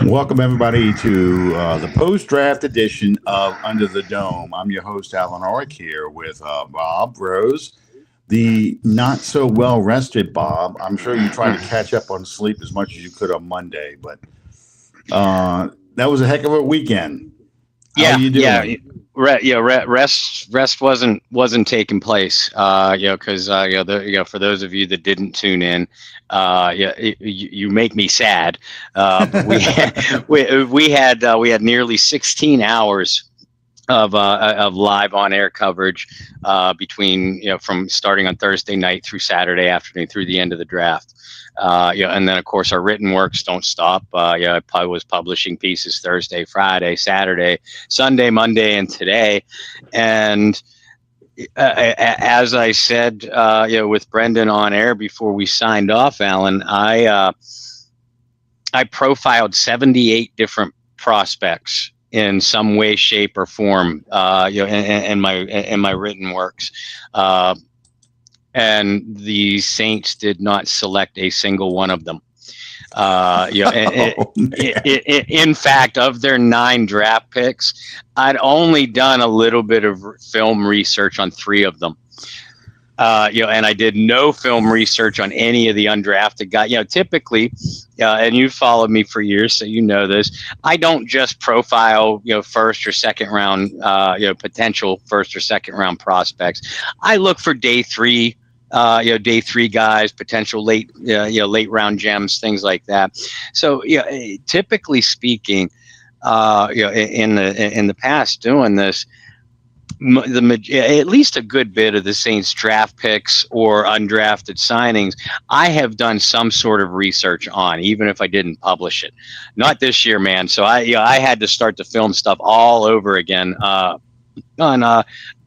Welcome, everybody, to the post-draft edition of Under the Dome. I'm your host, Allen Ulrich, here with Bob, Rose, the not-so-well-rested Bob. I'm sure you tried to catch up on sleep as much as you could on Monday, but that was a heck of a weekend. How are you doing? Rest wasn't taking place. Because for those of you that didn't tune in, you make me sad. But we had nearly 16 hours of live on air coverage between from starting on Thursday night through Saturday afternoon through the end of the draft. And then of course our written works don't stop. I was publishing pieces Thursday, Friday, Saturday, Sunday, Monday, and today. And as I said, with Brendan on air before we signed off, Alan, I profiled 78 different prospects in some way, shape, or form, in my written works. And the Saints did not select a single one of them. In fact, of their 9 draft picks, I'd only done a little bit of film research on 3 of them. And I did no film research on any of the undrafted guys. Typically, and you've followed me for years, so you know this. I don't just profile, first or second round, potential first or second round prospects. I look for day 3 guys, potential late round gems, things like that. So, typically speaking, in the past doing this, at least a good bit of the Saints draft picks or undrafted signings, I have done some sort of research on, even if I didn't publish it. Not this year, man. So I had to start to film stuff all over again on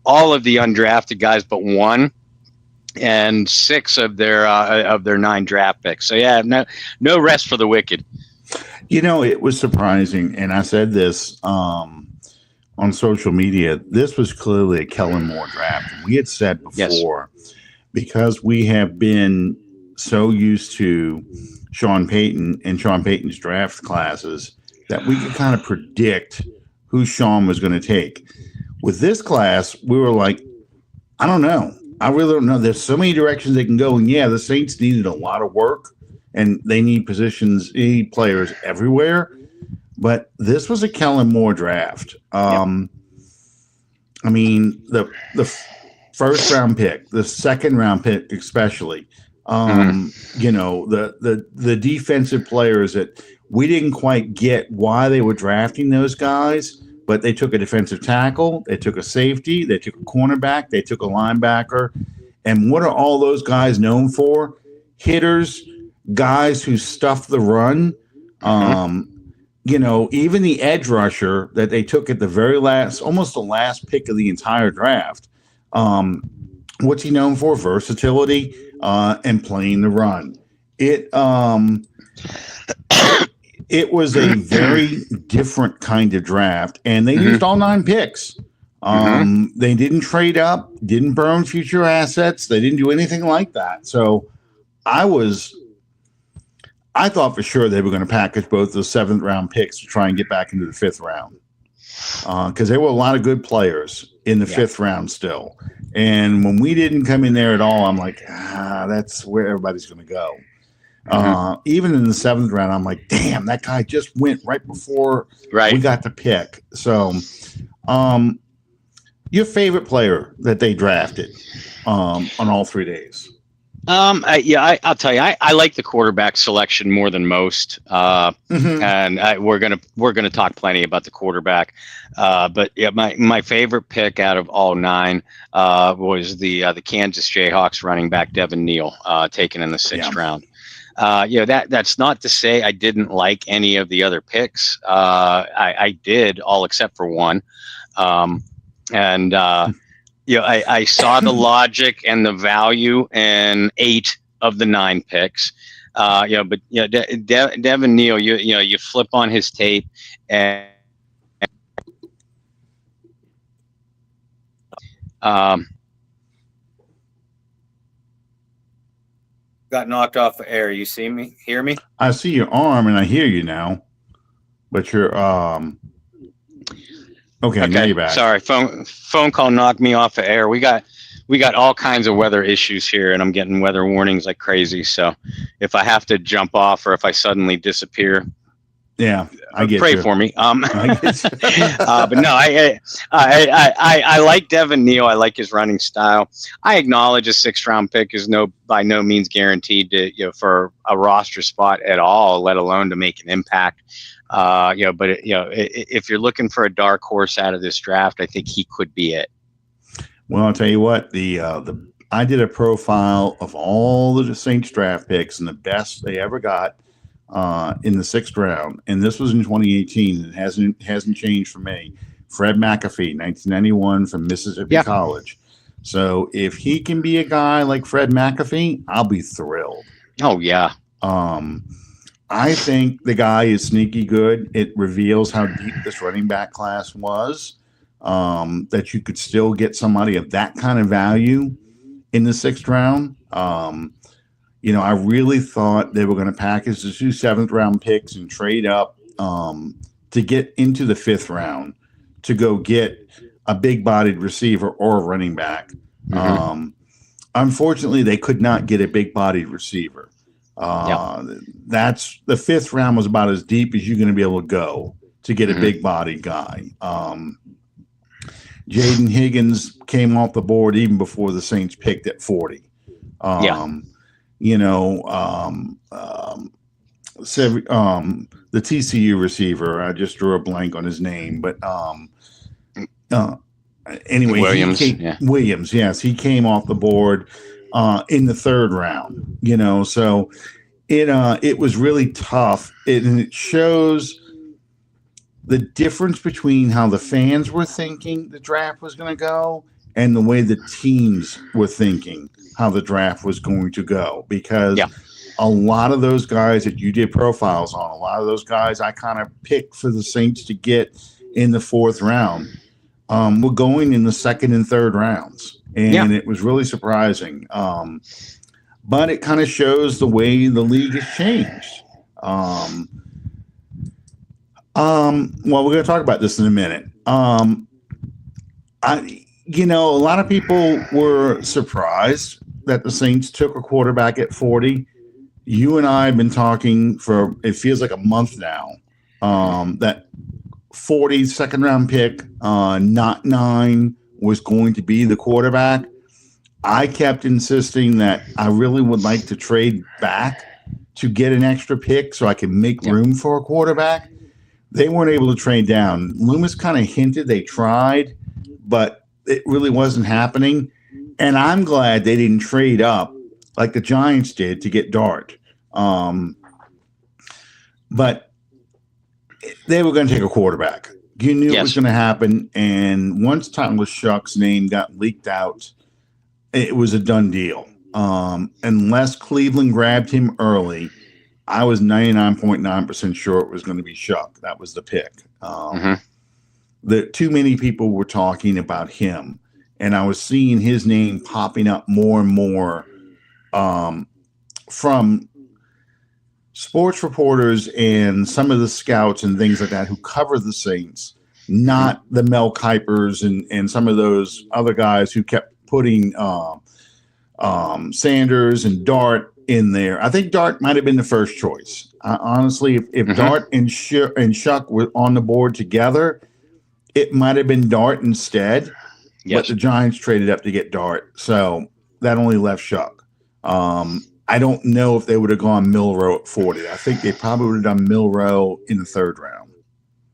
all of the undrafted guys, but 1. And 6 of their 9 draft picks. So no rest for the wicked. It was surprising, and I said this on social media. This was clearly a Kellen Moore draft. We had said before, because we have been so used to Sean Payton and Sean Payton's draft classes, that we could kind of predict who Sean was going to take. With this class, we were like, I don't know. I really don't know. There's so many directions they can go. And the Saints needed a lot of work, and they need players everywhere. But this was a Kellen Moore draft. I mean, the first round pick, the second round pick, especially, the defensive players that we didn't quite get why they were drafting those guys. But they took a defensive tackle, they took a safety, they took a cornerback, they took a linebacker. And what are all those guys known for? Hitters, guys who stuff the run. Even the edge rusher that they took at the very last, almost the last pick of the entire draft. What's he known for? Versatility and playing the run. It was a very different kind of draft, and they used all 9 picks. They didn't trade up, didn't burn future assets. They didn't do anything like that. So I thought for sure they were going to package both the 7th round picks to try and get back into the 5th round. Because there were a lot of good players in the 5th round still. And when we didn't come in there at all, I'm like, that's where everybody's going to go. Even in the 7th round, I'm like, damn, that guy just went right before we got to pick. So, your favorite player that they drafted on all 3 days? I'll tell you, I like the quarterback selection more than most, and we're gonna talk plenty about the quarterback. But yeah, my favorite pick out of all nine was the Kansas Jayhawks running back Devin Neal, taken in the sixth round. That's not to say I didn't like any of the other picks. I did, all except for one, and. I saw the logic and the value in 8 of the 9 picks. But Devin Neal, you flip on his tape and got knocked off the air. You see me? Hear me? I see your arm and I hear you now, but you're Okay, now you're back. Sorry, phone call knocked me off the air. We got all kinds of weather issues here, and I'm getting weather warnings like crazy. So if I have to jump off or if I suddenly disappear, I get pray you. for me. But no, I like Devin Neal. I like his running style. I acknowledge a 6th round pick is by no means guaranteed to for a roster spot at all, let alone to make an impact. If you're looking for a dark horse out of this draft, I think he could be it. Well, I'll tell you what, I did a profile of all the Saints draft picks and the best they ever got in the 6th round, and this was in 2018. It hasn't changed for me. Fred McAfee, 1991 from Mississippi College. So if he can be a guy like Fred McAfee, I'll be thrilled. Oh yeah. I think the guy is sneaky good. It reveals how deep this running back class was, that you could still get somebody of that kind of value in the 6th round. I really thought they were going to package the 2 7th round picks and trade up to get into the 5th round to go get a big bodied receiver or a running back. Unfortunately, they could not get a big bodied receiver. That's the 5th round was about as deep as you're going to be able to go to get a big bodied guy. Jaden Higgins came off the board even before the Saints picked at 40. The TCU receiver, I just drew a blank on his name, but anyway, Williams, yes, he came off the board in the 3rd round. So it was really tough, and it shows the difference between how the fans were thinking the draft was going to go and the way the teams were thinking how the draft was going to go, because a lot of those guys that you did profiles on, a lot of those guys I kind of picked for the Saints to get in the 4th round were going in the 2nd and 3rd rounds. And it was really surprising. But it kind of shows the way the league has changed. Well, we're going to talk about this in a minute. A lot of people were surprised that the Saints took a quarterback at 40. You and I have been talking for, it feels like a month now, that 40 2nd round pick, not 9, was going to be the quarterback. I kept insisting that I really would like to trade back to get an extra pick so I can make room for a quarterback. They weren't able to trade down. Loomis kind of hinted they tried, but it really wasn't happening. And I'm glad they didn't trade up like the Giants did to get Dart. But they were going to take a quarterback. You knew it was going to happen. And once Tyler Shough's name got leaked out, it was a done deal. Unless Cleveland grabbed him early, I was 99.9% sure it was going to be Shough. That was the pick. Too many people were talking about him, and I was seeing his name popping up more and more from sports reporters and some of the scouts and things like that who cover the Saints, not the Mel Kipers and some of those other guys who kept putting Sanders and Dart in there. I think Dart might have been the first choice. Honestly, if Dart and Shough were on the board together, it might have been Dart instead. But the Giants traded up to get Dart, so that only left Shough. I don't know if they would have gone Milroe at 40. I think they probably would have done Milroe in the third round.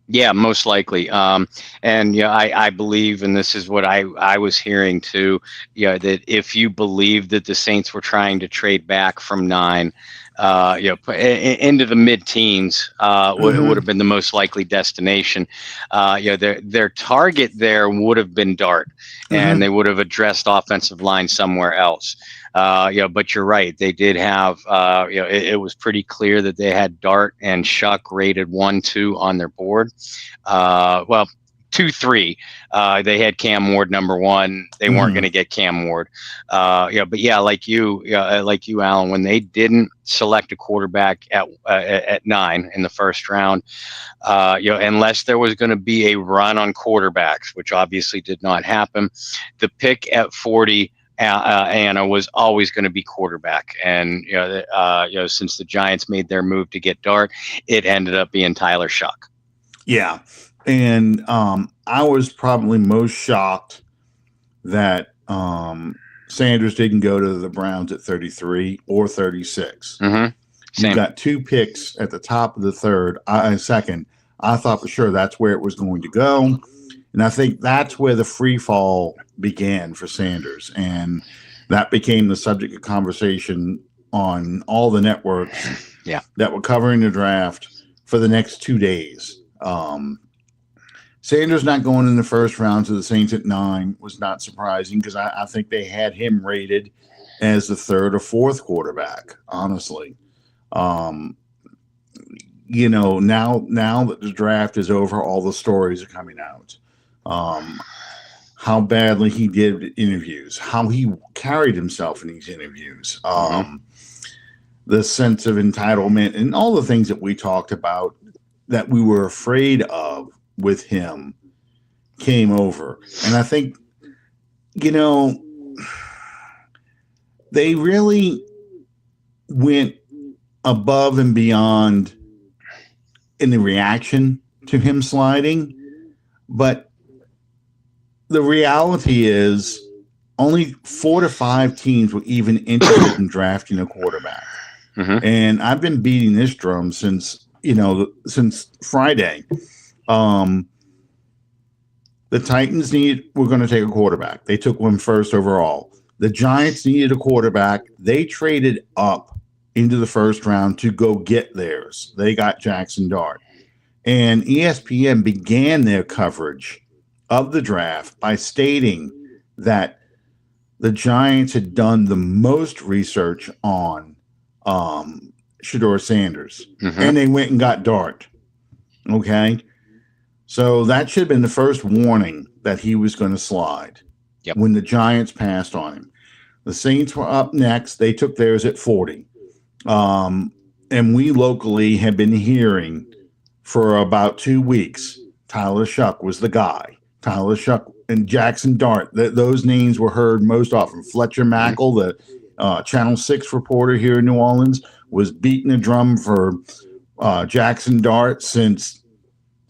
Yeah, most likely. And I believe, and this is what I was hearing too, that if you believe that the Saints were trying to trade back from 9, into the mid-teens, would have been the most likely destination. Their target there would have been Dart, and they would have addressed offensive line somewhere else. But you're right. They did have, it was pretty clear that they had Dart and Shough rated 1, 2 on their board. 2, 3. They had Cam Ward number 1. They weren't going to get Cam Ward. But yeah, like you, Alan, when they didn't select a quarterback at 9 in the first round, unless there was going to be a run on quarterbacks, which obviously did not happen, the pick at 40. Anna was always going to be quarterback, and since the Giants made their move to get Dart, it ended up being Tyler Shough. Yeah, and I was probably most shocked that Sanders didn't go to the Browns at 33 or 36. Same. You got 2 picks at the top of the second. I thought for sure that's where it was going to go. And I think that's where the free fall began for Sanders. And that became the subject of conversation on all the networks that were covering the draft for the next 2 days. Sanders not going in the first round to the Saints at 9 was not surprising because I think they had him rated as the 3rd or 4th quarterback, honestly. Now that the draft is over, all the stories are coming out. How badly he did interviews, how he carried himself in these interviews, the sense of entitlement, and all the things that we talked about that we were afraid of with him came over. And I think, they really went above and beyond in the reaction to him sliding, but the reality is only 4 to 5 teams were even interested in drafting a quarterback. And I've been beating this drum since Friday. The Titans were going to take a quarterback. They took one first overall. The Giants needed a quarterback. They traded up into the first round to go get theirs. They got Jackson Dart. And ESPN began their coverage of the draft by stating that the Giants had done the most research on Shedeur Sanders, and they went and got Dart. Okay, so that should have been the first warning that he was going to slide. When the Giants passed on him, the Saints were up next. They took theirs at 40, and we locally had been hearing for about 2 weeks Tyler Shough was the guy. Tyler Shough and Jackson Dart, those names were heard most often. Fletcher Mackel, the Channel 6 reporter here in New Orleans, was beating the drum for Jackson Dart since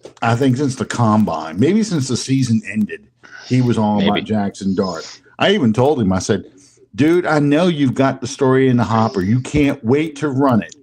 the combine, maybe since the season ended. He was all about Jackson Dart. I even told him, I said, dude, I know you've got the story in the hopper. You can't wait to run it.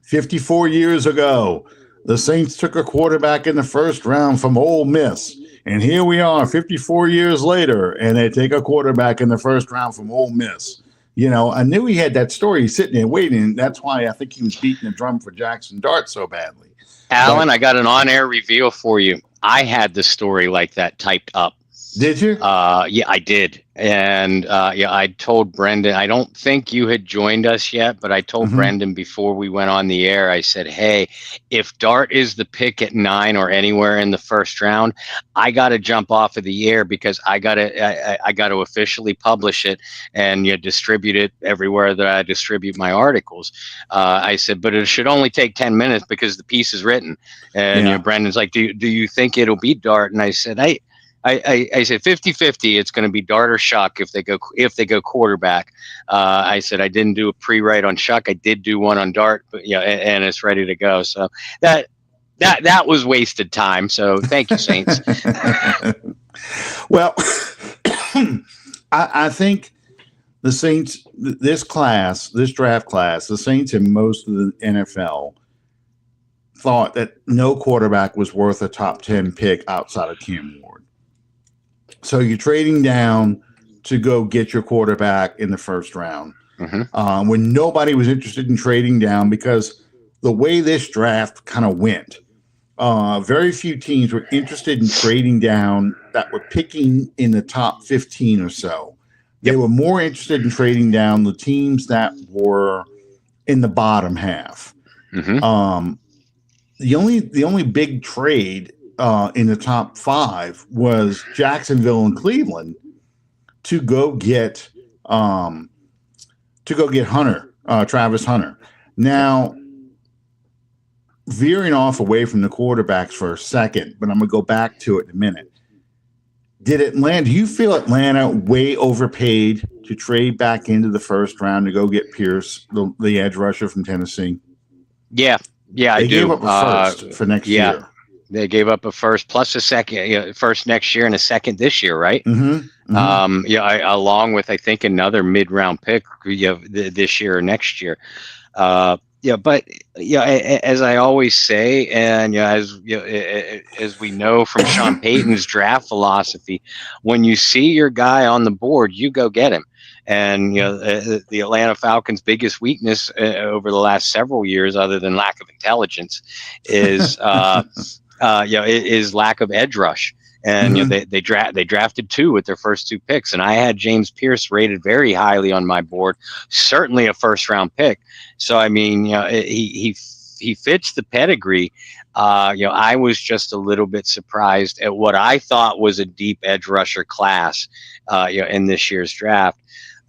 54 years ago, the Saints took a quarterback in the first round from Ole Miss. And here we are 54 years later, and they take a quarterback in the first round from Ole Miss. I knew he had that story sitting there waiting. And that's why I think he was beating the drum for Jackson Dart so badly. Alan, I got an on-air reveal for you. I had the story like that typed up. Did you? Yeah, I did. And I told Brendan, I don't think you had joined us yet, but I told Brendan before we went on the air, I said, hey, if Dart is the pick at 9 or anywhere in the first round, I got to jump off of the air because I got to officially publish it and distribute it everywhere that I distribute my articles. I said, but it should only take 10 minutes because the piece is written. And Brendan's like, do you think it'll be Dart? And I said, I said 50-50. It's going to be Dart or Shough if they go quarterback. I said I didn't do a pre-write on Shough. I did do one on Dart, but and it's ready to go. So that was wasted time. So thank you, Saints. Well, I think the Saints, this draft class, the Saints and most of the NFL thought that no quarterback was worth a top 10 pick outside of Cam Ward. So you're trading down to go get your quarterback in the first round when nobody was interested in trading down, because the way this draft kind of went, very few teams were interested in trading down that were picking in the top 15 or so. They were more interested in trading down the teams that were in the bottom half. The only big trade in the top 5 was Jacksonville and Cleveland to go get Hunter, Travis Hunter. Now, veering off away from the quarterbacks for a second, but I'm going to go back to it in a minute. Do you feel Atlanta way overpaid to trade back into the first round to go get Pierce, the edge rusher from Tennessee? Yeah, I do. They gave up a first for next year. They gave up a first plus a second, first next year and a second this year, right? Along with, I think, another mid-round pick this year or next year. But as I always say, and as we know from Sean Payton's draft philosophy, when you see your guy on the board, you go get him. And the Atlanta Falcons' biggest weakness over the last several years, other than lack of intelligence, is is lack of edge rush. And they drafted 2 with their first 2 picks, and I had James Pierce rated very highly on my board, certainly a first round pick. So I mean, he fits the pedigree. I was just a little bit surprised at what I thought was a deep edge rusher class, in this year's draft.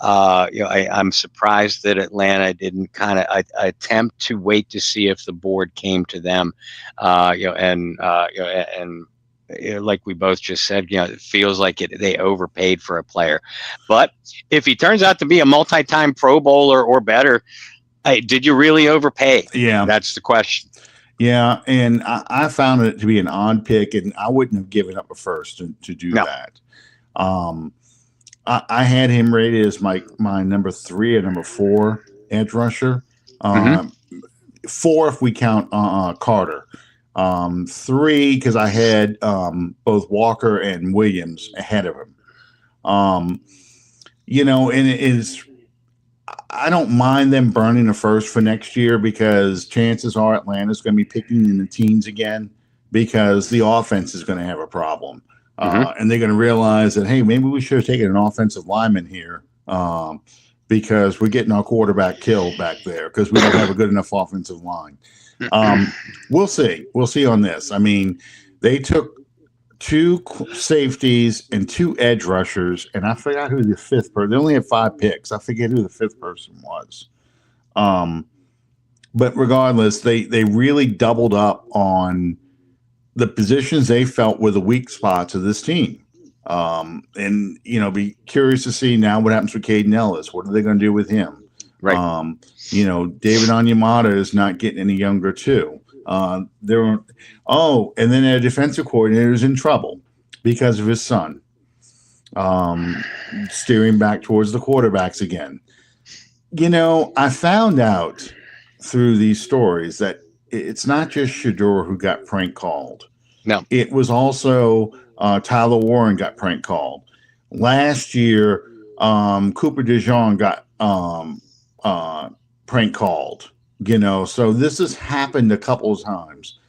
I'm surprised that Atlanta didn't kind of attempt to wait to see if the board came to them, and like we both just said, it feels like they overpaid for a player. But if he turns out to be a multi-time Pro Bowler or better, did you really overpay? Yeah, that's the question. Yeah, and I found it to be an odd pick, and I wouldn't have given up a first to do that. I had him rated as my number 3 or number 4 edge rusher. 4 if we count Carter. 3 because I had both Walker and Williams ahead of him. And it is. I don't mind them burning a first for next year, because chances are Atlanta's going to be picking in the teens again, because the offense is going to have a problem. And they're going to realize that, hey, maybe we should have taken an offensive lineman here, because we're getting our quarterback killed back there because we don't have a good enough offensive line. We'll see. We'll see on this. I mean, they took 2 safeties and 2 edge rushers, and I forgot who the 5th person. They only had 5 picks. I forget who the 5th person was. But regardless, they really doubled up on the positions they felt were the weak spots of this team. And be curious to see now what happens with Caden Ellis. What are they going to do with him? Right. David Onyemata is not getting any younger too. And then their defensive coordinator is in trouble because of his son, steering back towards the quarterbacks again. I found out through these stories that it's not just Shedeur who got prank called. No, it was also Tyler Warren got prank called. Last year, Cooper DeJean got prank called. So this has happened a couple of times.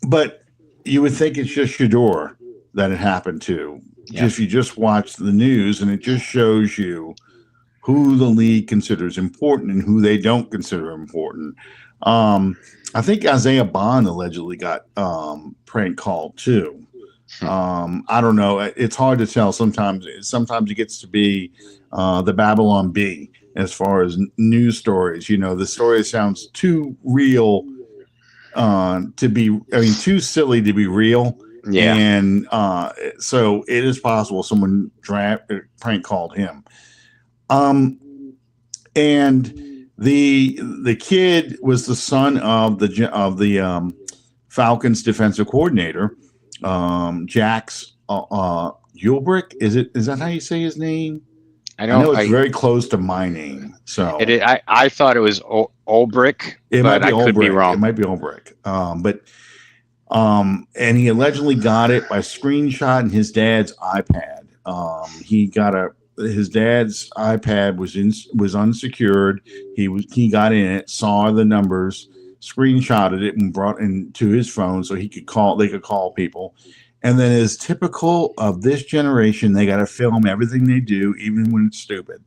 But you would think it's just Shedeur that it happened to. Yeah. If you just watch the news, and it just shows you who the league considers important and who they don't consider important. I think Isaiah Bond allegedly got prank called too. I don't know. It's hard to tell. Sometimes it gets to be the Babylon Bee as far as news stories. The story sounds too real too silly to be real. Yeah. And so it is possible someone prank called him. And the kid was the son of the Falcons defensive coordinator, Jax Ulrich. Is that how you say his name? I I know know. it's very close to my name, so I thought it was Ulrich, but I could be wrong. It might be Ulrich. And he allegedly got it by screenshotting his dad's iPad. His dad's iPad was unsecured. He got in it, saw the numbers, screenshotted it, and brought into his phone so they could call people. And then, as typical of this generation, they got to film everything they do, even when it's stupid.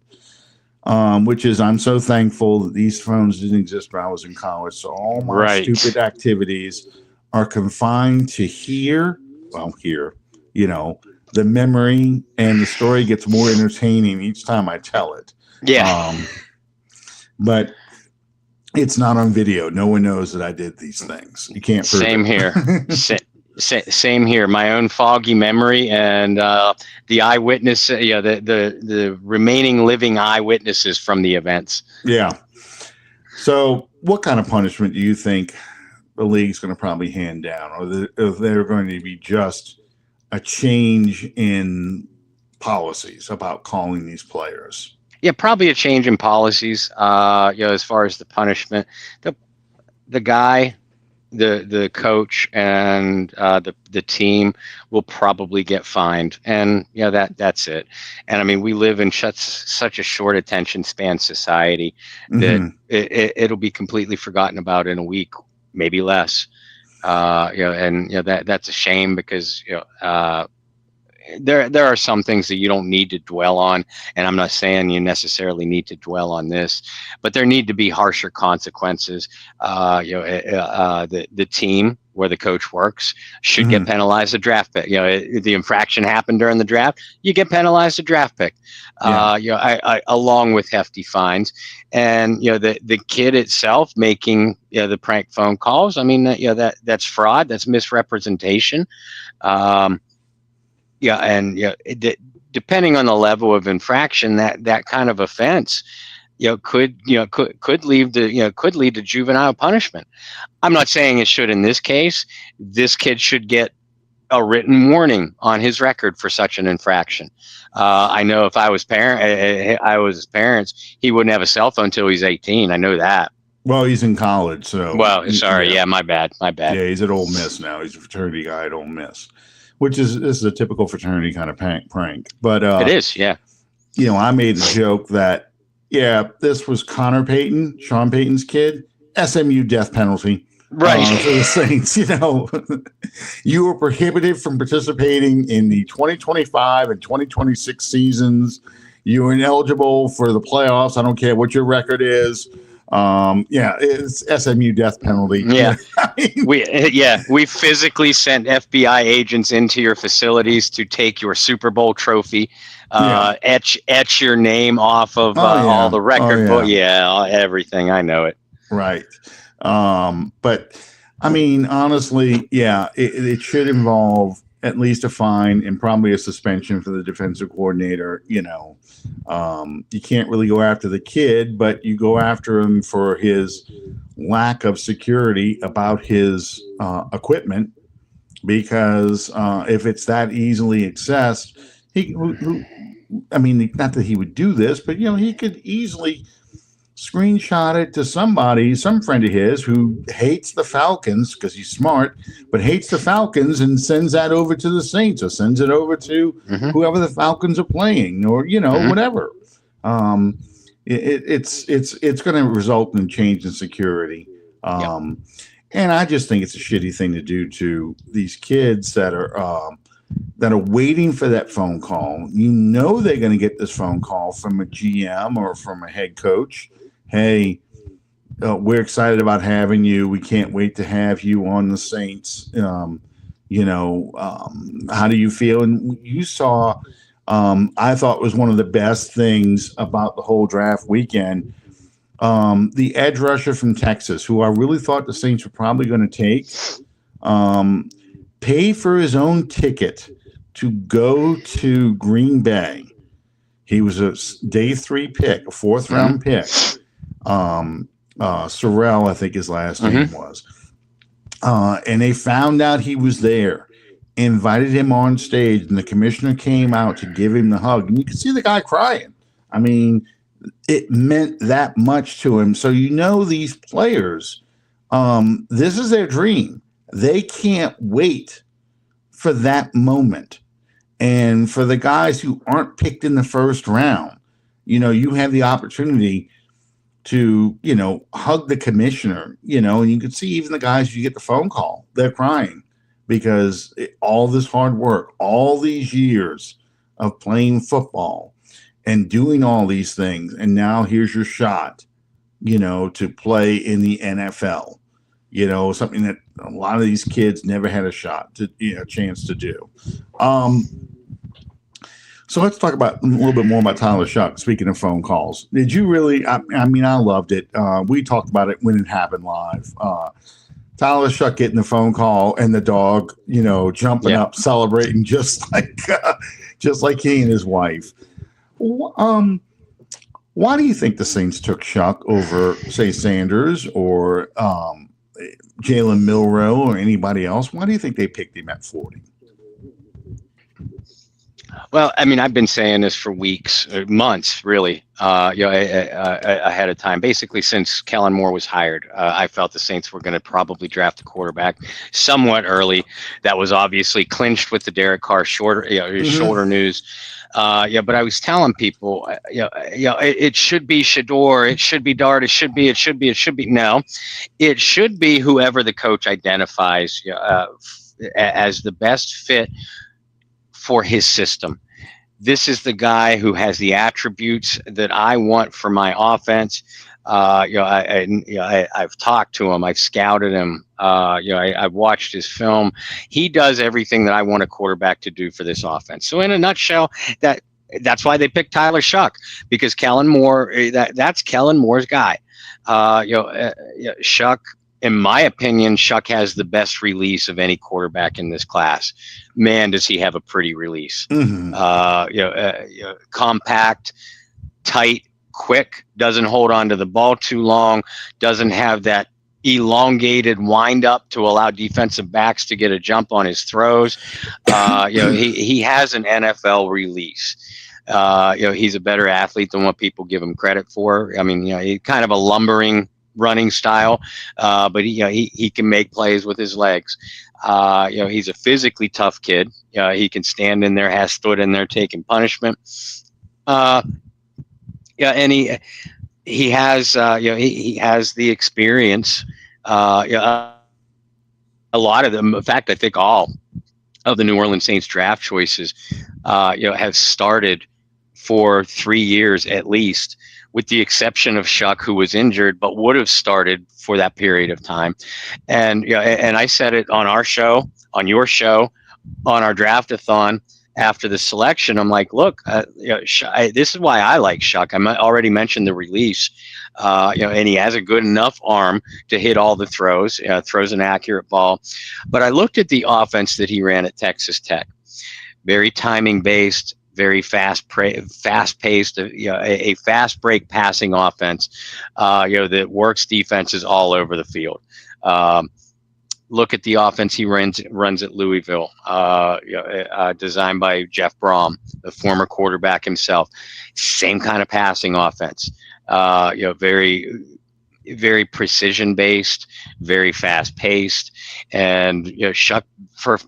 Which is, I'm so thankful that these phones didn't exist when I was in college. So all my stupid activities are confined to here, the memory, and the story gets more entertaining each time I tell it. Yeah. But it's not on video. No one knows that I did these things. You can't prove Same here. Same here. My own foggy memory and the eyewitness, the remaining living eyewitnesses from the events. Yeah. So what kind of punishment do you think the league's going to probably hand down, or if they're going to be just a change in policies about calling these players? Yeah, probably a change in policies. As far as the punishment, the guy, the coach, and the team will probably get fined, and that's it. And I mean, we live in such a short attention span society that it'll be completely forgotten about in a week, maybe less. That's a shame because there are some things that you don't need to dwell on, and I'm not saying you necessarily need to dwell on this, but there need to be harsher consequences. The team where the coach works should get penalized a draft pick. The infraction happened during the draft, you get penalized a draft pick. Along with hefty fines, and the kid itself making the prank phone calls. I mean, that's fraud, that's misrepresentation. Depending on the level of infraction, that kind of offense, could lead to juvenile punishment. I'm not saying it should in this case. This kid should get a written warning on his record for such an infraction. I know if I was his parents, he wouldn't have a cell phone until he's 18. I know that. Well, he's in college, so. Well, sorry, yeah, my bad. Yeah, he's at Ole Miss now. He's a fraternity guy at Ole Miss, which is a typical fraternity kind of prank. But it is, yeah. I made the joke that this was Sean Payton's kid, SMU death penalty. Right. For the Saints, you were prohibited from participating in the 2025 and 2026 seasons. You were ineligible for the playoffs. I don't care what your record is. It's SMU death penalty. Yeah. We physically sent FBI agents into your facilities to take your Super Bowl trophy, etch your name off of all the record book. Yeah, everything. I know it. Right. But I mean, honestly, it should involve at least a fine and probably a suspension for the defensive coordinator. You can't really go after the kid, but you go after him for his lack of security about his equipment, because if it's that easily accessed, not that he would do this, but he could easily screenshot it to some friend of his who hates the Falcons because he's smart, but hates the Falcons, and sends that over to the Saints, or sends it over to whoever the Falcons are playing, or whatever. It's going to result in change in security. And I just think it's a shitty thing to do to these kids that are waiting for that phone call. They're going to get this phone call from a GM or from a head coach. Hey, we're excited about having you. We can't wait to have you on the Saints. How do you feel? And you saw, I thought was one of the best things about the whole draft weekend, the edge rusher from Texas, who I really thought the Saints were probably going to take, pay for his own ticket to go to Green Bay. He was a day 3 pick, a 4th round pick. Sorrell, I think his last name was. And they found out he was there, invited him on stage, and the commissioner came out to give him the hug. And you could see the guy crying. I mean, it meant that much to him. So, these players, this is their dream. They can't wait for that moment. And for the guys who aren't picked in the first round, you have the opportunity to, hug the commissioner, and you can see even the guys, you get the phone call, they're crying because all this hard work, all these years of playing football and doing all these things. And now here's your shot, to play in the NFL, something that a lot of these kids never had a shot to, chance to do. So let's talk about a little bit more about Tyler Shough. Speaking of phone calls, did you really? I loved it. We talked about it when it happened live. Tyler Shough getting the phone call and the dog, jumping up, celebrating just like he and his wife. Why do you think the Saints took Shough over, say, Sanders or Jalen Milroe or anybody else? Why do you think they picked him at 40? Well, I've been saying this for weeks, months, really, ahead of time. Basically, since Kellen Moore was hired, I felt the Saints were going to probably draft a quarterback somewhat early. That was obviously clinched with the Derek Carr shoulder news. But I was telling people, it should be Shedeur, it should be Dart, it should be. No, it should be whoever the coach identifies as the best fit for his system. This is the guy who has the attributes that I want for my offense. I've talked to him, I've scouted him. I've watched his film. He does everything that I want a quarterback to do for this offense. So in a nutshell, that's why they picked Tyler Shough, because Kellen Moore, that's Kellen Moore's guy. Shough, in my opinion, Shough has the best release of any quarterback in this class. Man, does he have a pretty release. Mm-hmm. Compact, tight, quick, doesn't hold on to the ball too long, doesn't have that elongated wind up to allow defensive backs to get a jump on his throws. He has an NFL release. He's a better athlete than what people give him credit for. He's kind of a lumbering running style, but he can make plays with his legs. He's a physically tough kid. He can stand in there, has stood in there taking punishment. And he has he has the experience. A lot of them, in fact, I think all of the New Orleans Saints draft choices, have started for 3 years at least, with the exception of Shough, who was injured, but would have started for that period of time. And and I said it on our show, on your show, on our draft-a-thon after the selection. I'm like, look, this is why I like Shough. I already mentioned the release, and he has a good enough arm to hit all the throws, throws an accurate ball. But I looked at the offense that he ran at Texas Tech, very timing-based, very fast-paced, a fast break passing offense, that works defenses all over the field. Look at the offense he runs at Louisville, designed by Jeff Brom, the former quarterback himself. Same kind of passing offense. Very, very precision-based, very fast-paced, and Shough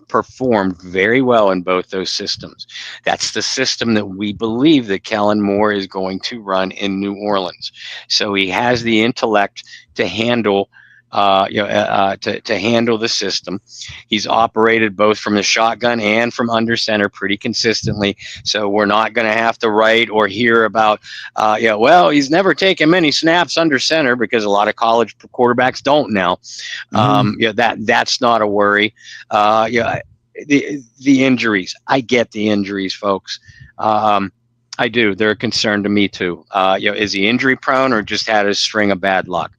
performed very well in both those systems. That's the system that we believe that Kellen Moore is going to run in New Orleans. So he has the intellect to handle to handle the system. He's operated both from the shotgun and from under center pretty consistently. So we're not going to have to write or hear about, well, he's never taken many snaps under center, because a lot of college quarterbacks don't now. That's not a worry. The injuries, I get the injuries, folks. I do. They're a concern to me too. Is he injury prone or just had a string of bad luck?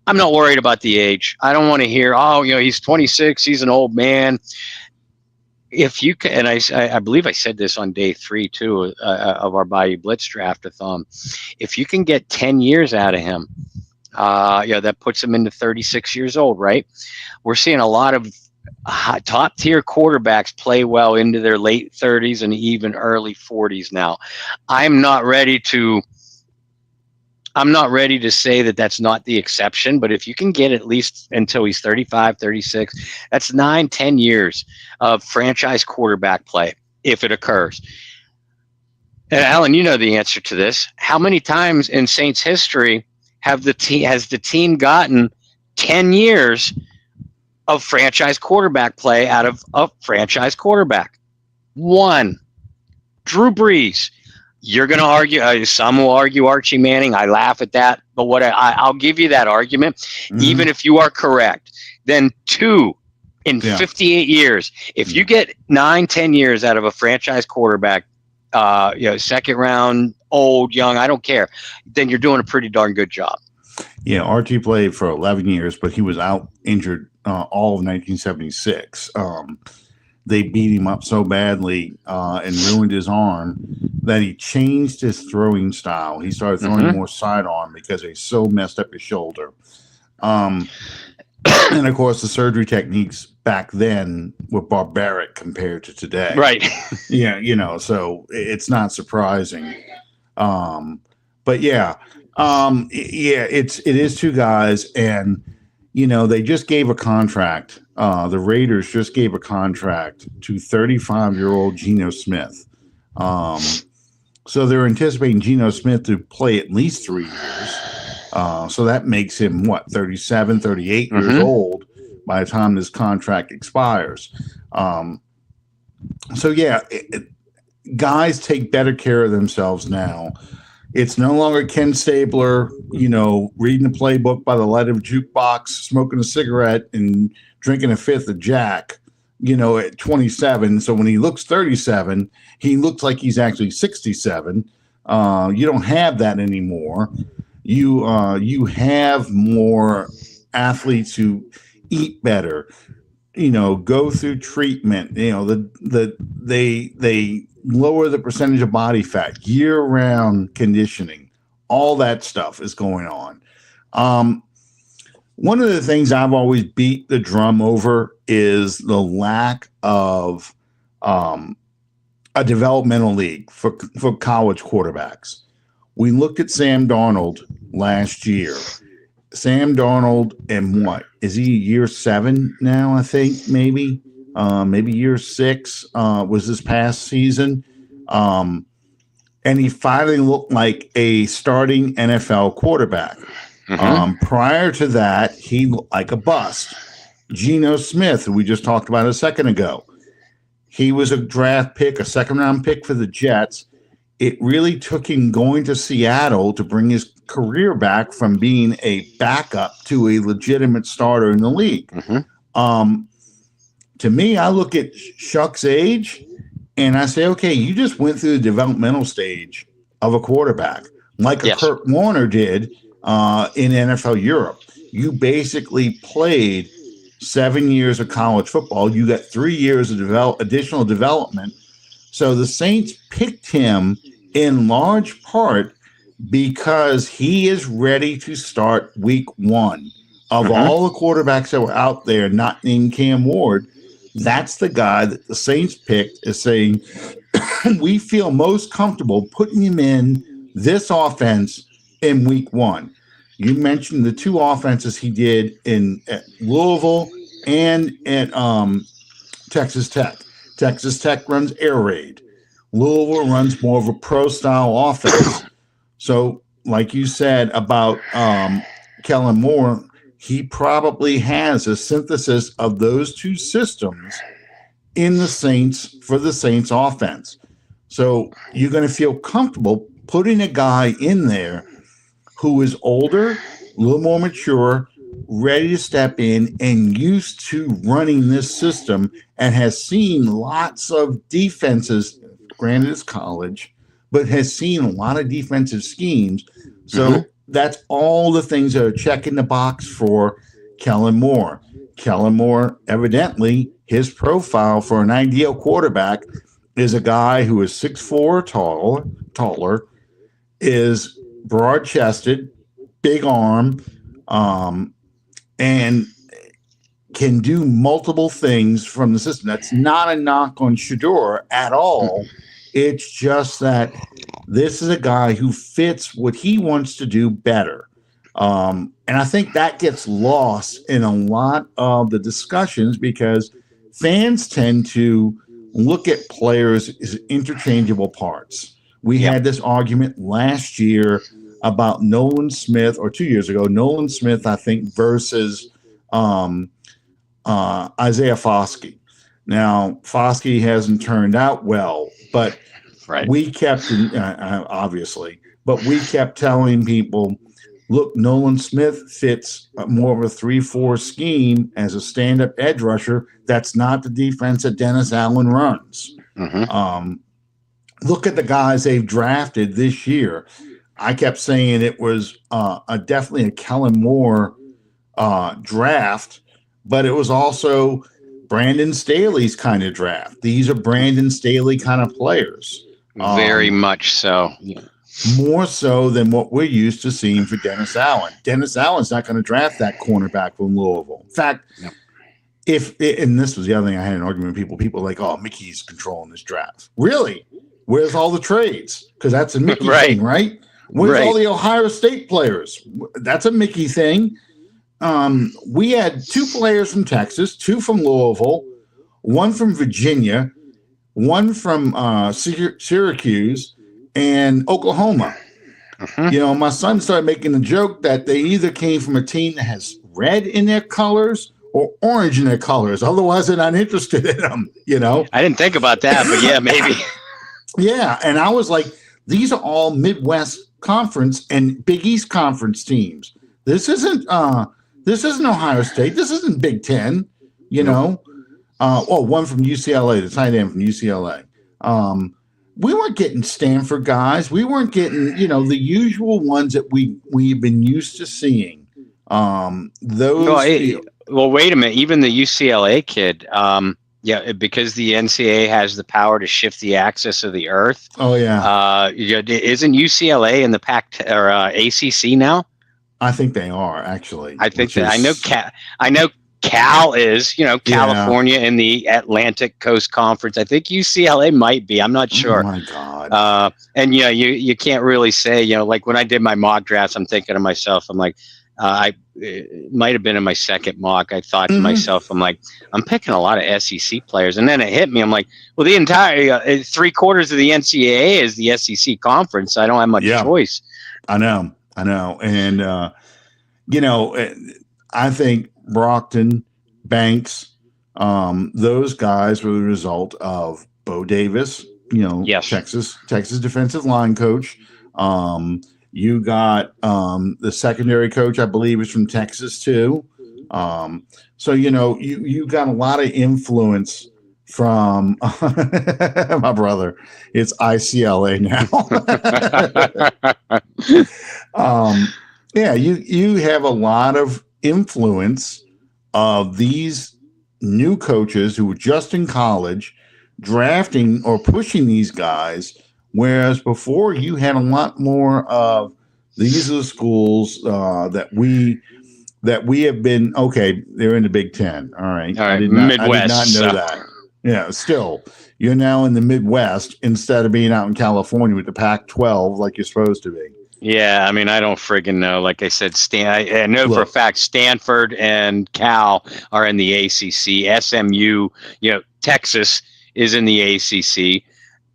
I'm not worried about the age. I don't want to hear, he's 26, he's an old man. If you can, and I believe I said this on day 3 too of our Bayou Blitz draft-a-thon. If you can get 10 years out of him, that puts him into 36 years old, right? We're seeing a lot of top tier quarterbacks play well into their late 30s and even early 40s now. I'm not ready to say that that's not the exception, but if you can get at least until he's 35, 36, that's 9-10 years of franchise quarterback play if it occurs. And Alan, you know the answer to this. How many times in Saints history has the team gotten 10 years of franchise quarterback play out of a franchise quarterback? One. Drew Brees. You're going to argue, some will argue Archie Manning. I laugh at that, but I'll give you that argument, even if you are correct. Then 2 in 58 years. If you get 9-10 years out of a franchise quarterback, second round, old, young, I don't care, then you're doing a pretty darn good job. Yeah, Archie played for 11 years, but he was out injured all of 1976. They beat him up so badly and ruined his arm that he changed his throwing style. He started throwing more sidearm because they so messed up his shoulder. And, of course, the surgery techniques back then were barbaric compared to today. Right. Yeah, so it's not surprising. But, yeah. It is 2 guys, and they just gave a contract. The Raiders just gave a contract to 35-year-old Geno Smith. So they're anticipating Geno Smith to play at least 3 years. So that makes him 37, 38 years old by the time this contract expires. Guys take better care of themselves now. It's no longer Ken Stabler, reading the playbook by the light of a jukebox, smoking a cigarette, and drinking a fifth of Jack, at 27. So when he looks 37, he looks like he's actually 67. You don't have that anymore. You have more athletes who eat better, go through treatment. They lower the percentage of body fat, year-round conditioning. All that stuff is going on. One of the things I've always beat the drum over is the lack of a developmental league for college quarterbacks. We looked at Sam Darnold last year. Sam Darnold, and is he year 7 now? I think maybe year 6 was this past season, and he finally looked like a starting NFL quarterback. Prior to that, he looked like a bust. Geno Smith, who we just talked about a second ago, he was a draft pick, a second-round pick for the Jets. It really took him going to Seattle to bring his career back from being a backup to a legitimate starter in the league. To me, I look at Shough's age and I say, okay, you just went through the developmental stage of a quarterback like a Kurt Warner did in NFL Europe. You basically played 7 years of college football. You got 3 years of additional development. So the Saints picked him in large part because he is ready to start week 1. Of all the quarterbacks that were out there, not named Cam Ward, that's the guy that the Saints picked as saying, we feel most comfortable putting him in this offense in week 1. You mentioned the 2 offenses he did at Louisville and at Texas Tech. Texas Tech runs air raid. Louisville runs more of a pro-style offense. So, like you said about Kellen Moore, he probably has a synthesis of those 2 systems in the Saints for the Saints offense. So you're going to feel comfortable putting a guy in there who is older, a little more mature, ready to step in and used to running this system and has seen lots of defenses, granted it's college, but has seen a lot of defensive schemes. So that's all the things that are checking the box for Kellen Moore. Kellen Moore, evidently, his profile for an ideal quarterback is a guy who is 6'4" taller, is broad-chested, big arm, and can do multiple things from the system. That's not a knock on Shedeur at all. It's just that this is a guy who fits what he wants to do better. And I think that gets lost in a lot of the discussions because fans tend to look at players as interchangeable parts. We had this argument last year about Nolan Smith, or 2 years ago, Nolan Smith, I think, versus Isaiah Foskey. Now, Foskey hasn't turned out well, but we kept, obviously, but we kept telling people, look, Nolan Smith fits more of a 3-4 scheme as a stand-up edge rusher. That's not the defense that Dennis Allen runs. Look at the guys they've drafted this year. I kept saying it was definitely a Kellen Moore draft, but it was also Brandon Staley's kind of draft. These are Brandon Staley kind of players. Very much so. More so than what we're used to seeing for Dennis Allen. Dennis Allen's not going to draft that cornerback from Louisville. In fact, and this was the other thing I had an argument with people like, oh, Mickey's controlling this draft. Really? Where's all the trades? Because that's a Mickey thing, right? Where's all the Ohio State players? That's a Mickey thing. We had 2 players from Texas, 2 from Louisville, 1 from Virginia, 1 from Syracuse, and Oklahoma. You know, my son started making the joke that they either came from a team that has red in their colors or orange in their colors. Otherwise, they're not interested in them, you know? I didn't think about that, but yeah, maybe. Yeah, and I was like, these are all Midwest Conference and Big East Conference teams. This isn't Ohio State. This isn't Big Ten, you know. One from UCLA, the tight end from UCLA. We weren't getting Stanford guys. We weren't getting, you know, the usual ones that we've been used to seeing. Well, wait a minute. Even the UCLA kid, because the NCAA has the power to shift the axis of the earth. Oh yeah. Isn't UCLA in the Pac or ACC now? I think they are actually. I think that I know Cal is, you know, California in the Atlantic Coast Conference. I think UCLA might be. I'm not sure. Oh my God. And you can't really say, you know, like when I did my mock drafts, I'm thinking to myself, I'm like, it might have been in my second mock. I thought to myself, I'm like, I'm picking a lot of SEC players. And then it hit me. I'm like, well, the entire 3/4 of the NCAA is the SEC conference. I don't have much choice. I know. And, you know, I think Brockton, Banks, those guys were the result of Bo Davis, you know, Texas defensive line coach. You got the secondary coach, I believe, is from Texas too. So, you know, you got a lot of influence from my brother. It's ICLA now. You have a lot of influence of these new coaches who were just in college drafting or pushing these guys, whereas before you had a lot more of these are the schools that we have been they're in the Big Ten. All right. Midwest. I did not know that. Yeah, still you're now in the Midwest instead of being out in California with the Pac-12 like you're supposed to be. Yeah, I mean, I don't friggin' know. Like I said, I know for a fact Stanford and Cal are in the ACC. SMU, you know, Texas is in the ACC.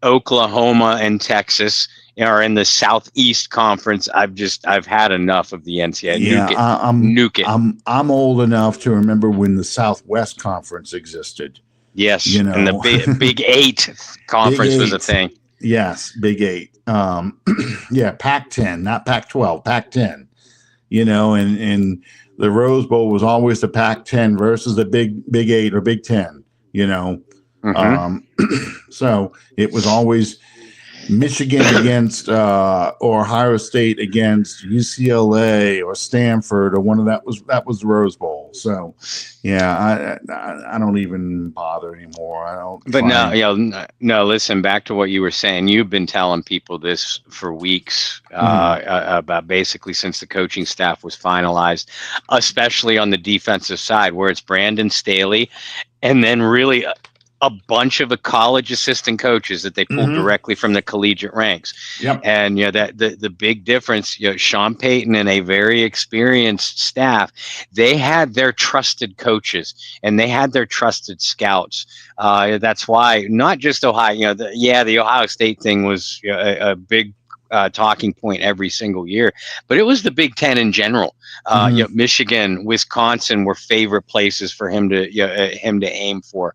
Oklahoma and Texas are in the Southeast Conference. I've had enough of the NCAA. Yeah, nuke it. I'm old enough to remember when the Southwest Conference existed. Yes, you know, and the Big 8 conference was a thing. Yes, Big 8. Pac-10, not Pac-12, Pac-10. You know, and the Rose Bowl was always the Pac-10 versus the Big 8 or Big 10. You know, so it was always Michigan against or Ohio State against UCLA or Stanford or one of that was the Rose Bowl. So yeah, I don't even bother anymore. I don't. But no. Listen, back to what you were saying. You've been telling people this for weeks, about basically since the coaching staff was finalized, especially on the defensive side, where it's Brandon Staley, and then really a bunch of the college assistant coaches that they pulled directly from the collegiate ranks. Yep. And that the big difference, Sean Payton and a very experienced staff, they had their trusted coaches and they had their trusted scouts. That's why not just Ohio, the Ohio State thing was a big talking point every single year, but it was the Big Ten in general. Michigan, Wisconsin were favorite places for him to aim for.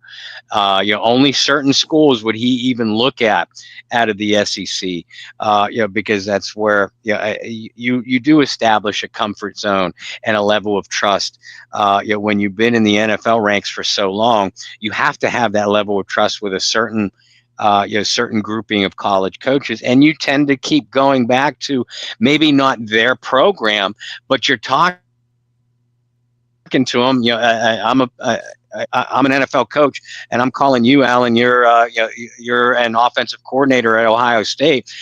Only certain schools would he even look at out of the SEC. Because that's where you do establish a comfort zone and a level of trust. When you've been in the NFL ranks for so long, you have to have that level of trust with a certain grouping of college coaches, and you tend to keep going back to maybe not their program, but you're talking to them. I'm an NFL coach, and I'm calling you, Alan. You're an offensive coordinator at Ohio State.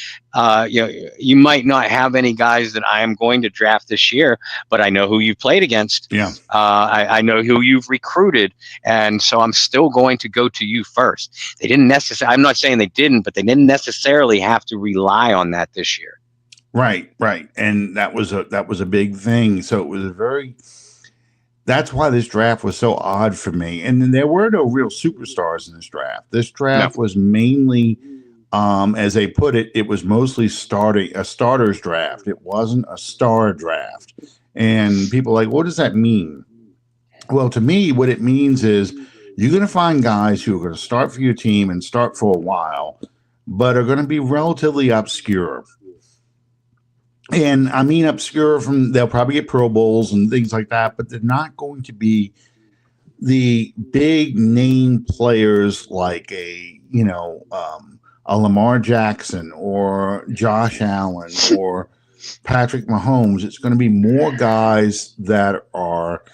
You might not have any guys that I am going to draft this year, but I know who you've played against. Yeah. I know who you've recruited, and so I'm still going to go to you first. They didn't necessarily. I'm not saying they didn't, but they didn't necessarily have to rely on that this year. Right, and that was a big thing. So it was that's why this draft was so odd for me. And there were no real superstars in this draft. This draft was mainly, as they put it, it was mostly a starter's draft. It wasn't a star draft. And people are like, what does that mean? Well, to me, what it means is you're going to find guys who are going to start for your team and start for a while, but are going to be relatively obscure. And I mean obscure they'll probably get Pro Bowls and things like that, but they're not going to be the big name players like a Lamar Jackson or Josh Allen or Patrick Mahomes. It's going to be more guys that are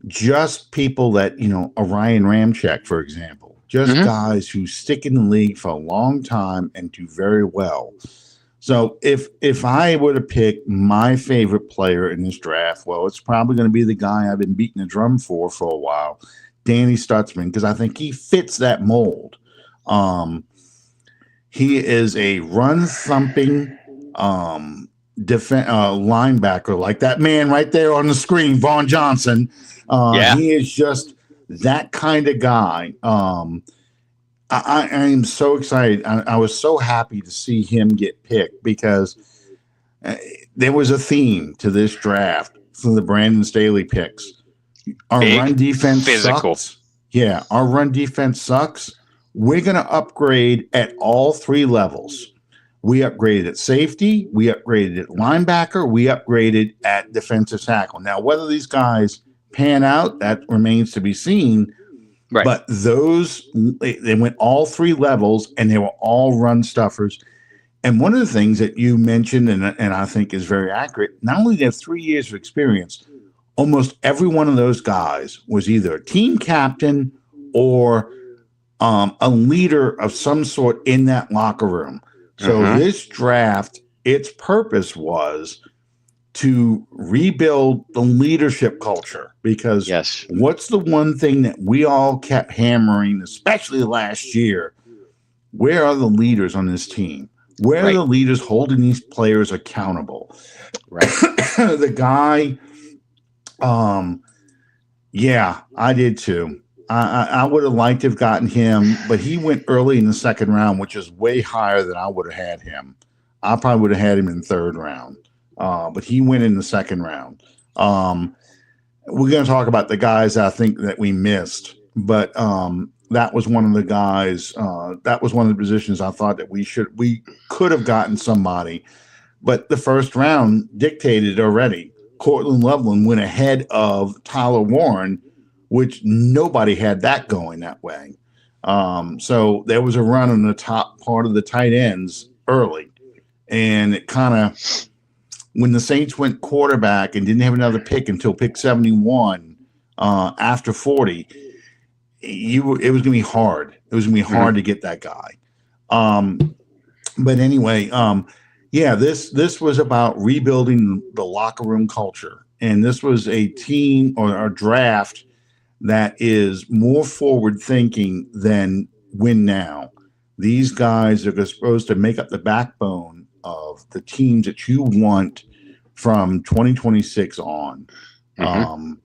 just people that, a Ryan Ramczyk, for example, just guys who stick in the league for a long time and do very well. So if I were to pick my favorite player in this draft, well, it's probably going to be the guy I've been beating the drum for a while, Danny Stutzman, because I think he fits that mold. He is a run-thumping linebacker, like that man right there on the screen, Vaughn Johnson. He is just that kind of guy. I am so excited. I was so happy to see him get picked because there was a theme to this draft from the Brandon Staley picks. Our run defense sucks. Yeah, our run defense sucks. We're going to upgrade at all three levels. We upgraded at safety. We upgraded at linebacker. We upgraded at defensive tackle. Now, whether these guys pan out, that remains to be seen. Right. But they went all three levels, and they were all run stuffers. And one of the things that you mentioned, and I think is very accurate, not only do they have 3 years of experience, almost every one of those guys was either a team captain or a leader of some sort in that locker room. So this draft, its purpose was to rebuild the leadership culture, because what's the one thing that we all kept hammering, especially last year? Where are the leaders on this team? Where are the leaders holding these players accountable? Right. The guy, I did too. I would have liked to have gotten him, but he went early in the second round, which is way higher than I would have had him. I probably would have had him in the third round. But he went in the second round. We're going to talk about the guys I think that we missed, but that was one of the guys. That was one of the positions I thought that we could have gotten somebody, but the first round dictated already. Cortland Loveland went ahead of Tyler Warren, which nobody had that going that way. So there was a run on the top part of the tight ends early, and it kind of, when the Saints went quarterback and didn't have another pick until pick 71 after 40, it was going to be hard. It was going to be hard to get that guy. But anyway, this was about rebuilding the locker room culture, and this was a team or a draft that is more forward thinking than win now. These guys are supposed to make up the backbone of the teams that you want from 2026 on. And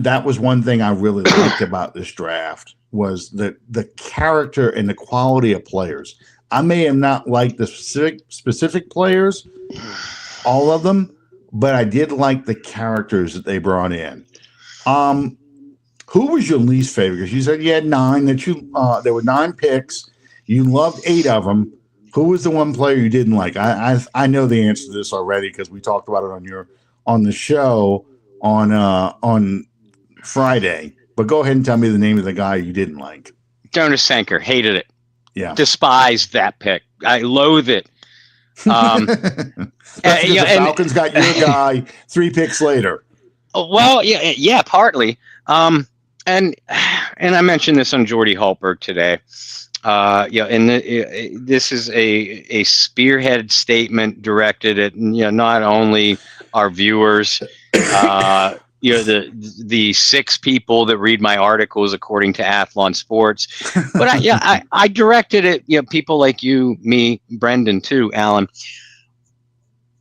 that was one thing I really liked about this draft, was the character and the quality of players. I may have not liked the specific players, all of them, but I did like the characters that they brought in. Who was your least favorite? Because you said you had 9 there were 9 picks. You loved 8 of them. Who was the one player you didn't like? I know the answer to this already because we talked about it on the show on Friday. But go ahead and tell me the name of the guy you didn't like. Jonas Sanker, hated it. Yeah, despised that pick. I loathe it. The Falcons got your guy 3 picks later. Well, yeah, partly. And I mentioned this on Jordy Hultberg today. This is a spearhead statement directed at not only our viewers, the 6 people that read my articles according to Athlon Sports, but I directed it. People like you, me, Brendan too, Alan.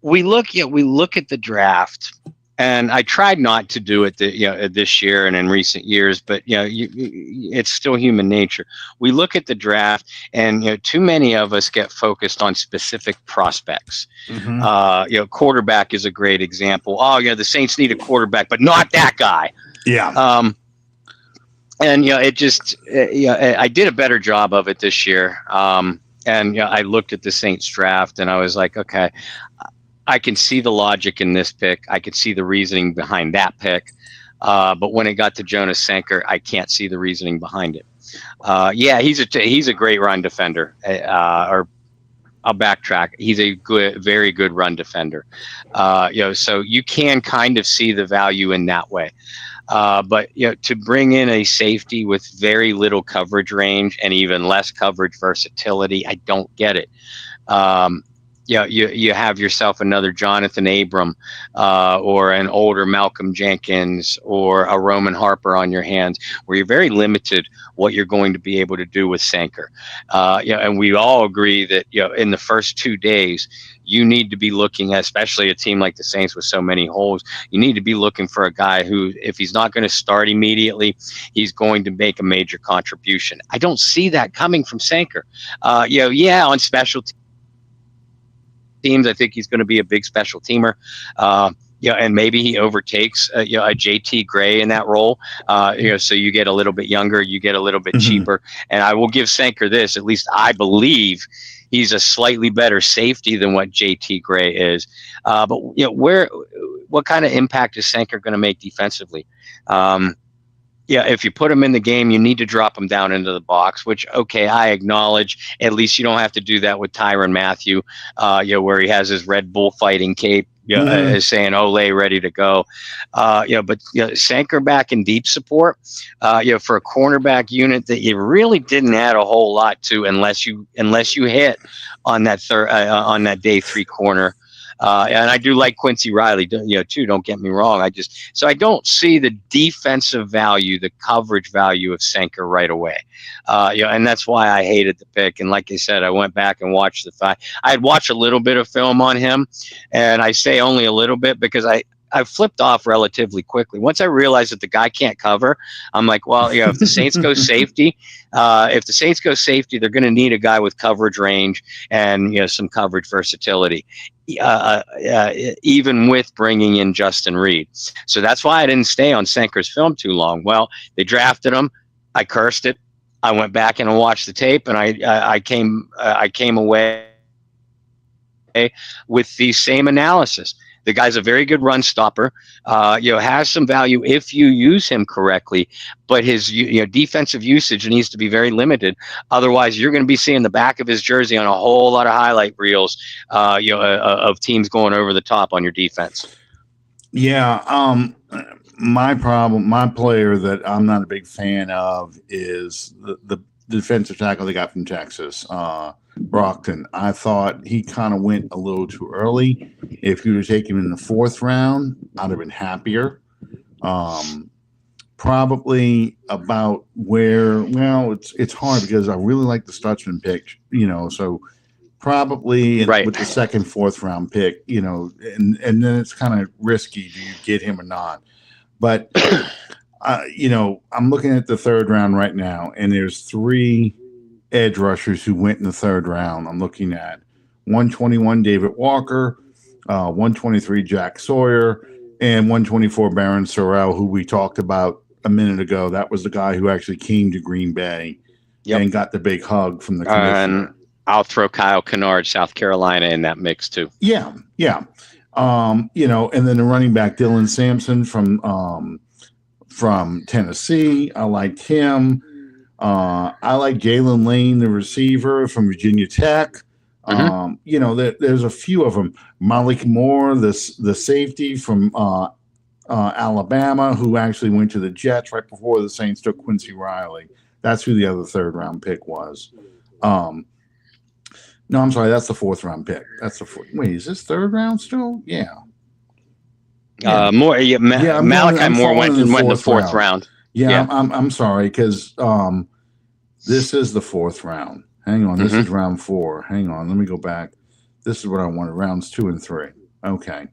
We look at the draft. And I tried not to do it, this year and in recent years, but it's still human nature. We look at the draft, and too many of us get focused on specific prospects. Quarterback is a great example. The Saints need a quarterback, but not that guy. Yeah. It just I did a better job of it this year. I looked at the Saints draft, and I was like, okay, I can see the logic in this pick. I can see the reasoning behind that pick. But when it got to Jonas Sanker, I can't see the reasoning behind it. He's a great run defender. Or I'll backtrack. He's a very good run defender. So you can kind of see the value in that way. But to bring in a safety with very little coverage range and even less coverage versatility, I don't get it. You have yourself another Jonathan Abram or an older Malcolm Jenkins or a Roman Harper on your hands, where you're very limited what you're going to be able to do with Sanker. And we all agree that in the first 2 days, you need to be looking at, especially a team like the Saints with so many holes, you need to be looking for a guy who, if he's not going to start immediately, he's going to make a major contribution. I don't see that coming from Sanker. On special teams, I think he's going to be a big special teamer. And maybe he overtakes a JT Gray in that role. So you get a little bit younger, you get a little bit cheaper. And I will give Sanker this, at least I believe he's a slightly better safety than what JT Gray is. But what kind of impact is Sanker going to make defensively? If you put him in the game, you need to drop him down into the box, which, okay, I acknowledge. At least you don't have to do that with Tyrann Mathieu, where he has his Red Bull fighting cape, saying "Ole, ready to go." But Sanker back in deep support, for a cornerback unit that you really didn't add a whole lot to, unless you hit on that day 3 corner. And I do like Quincy Riley, too. Don't get me wrong. I don't see the defensive value, the coverage value of Sanker right away. And that's why I hated the pick. And like I said, I went back and watched I had watched a little bit of film on him, and I say only a little bit because I flipped off relatively quickly. Once I realized that the guy can't cover, I'm like, well, if the Saints go safety, they're going to need a guy with coverage range and some coverage versatility. Even with bringing in Justin Reed. So that's why I didn't stay on Sanker's film too long. Well, they drafted him. I cursed it. I went back and watched the tape, and I came away with the same analysis. The guy's a very good run stopper. Has some value if you use him correctly, but his defensive usage needs to be very limited. Otherwise, you're going to be seeing the back of his jersey on a whole lot of highlight reels, of teams going over the top on your defense. Yeah. My player that I'm not a big fan of is the defensive tackle they got from Texas, Brockton. I thought he kind of went a little too early. If you would have taken him in the 4th round, I'd have been happier. Probably about where, well, it's hard because I really like the Stutzman pick, so probably with the 2nd, 4th round pick, and then it's kind of risky. Do you get him or not? But, I'm looking at the 3rd round right now, and there's 3 edge rushers who went in the 3rd round. I'm looking at 121 David Walker, 123 Jack Sawyer, and 124 Baron Sorrell, who we talked about a minute ago. That was the guy who actually came to Green Bay and got the big hug from the commissioner. And I'll throw Kyle Kennard, South Carolina, in that mix too. Yeah. And then the running back Dylan Sampson from Tennessee. I liked him. I like Jalen Lane, the receiver from Virginia Tech. There's a few of them. Malik Moore, the safety from Alabama, who actually went to the Jets right before the Saints took Quincy Riley. That's who the other 3rd round pick was. No, I'm sorry. That's the 4th round pick. Wait, is this 3rd round still? Yeah. Malachi Moore went in the 4th round. Yeah. I'm sorry because this is the 4th round. Hang on, this is round 4. Hang on, let me go back. This is what I wanted. Rounds 2 and 3. Okay.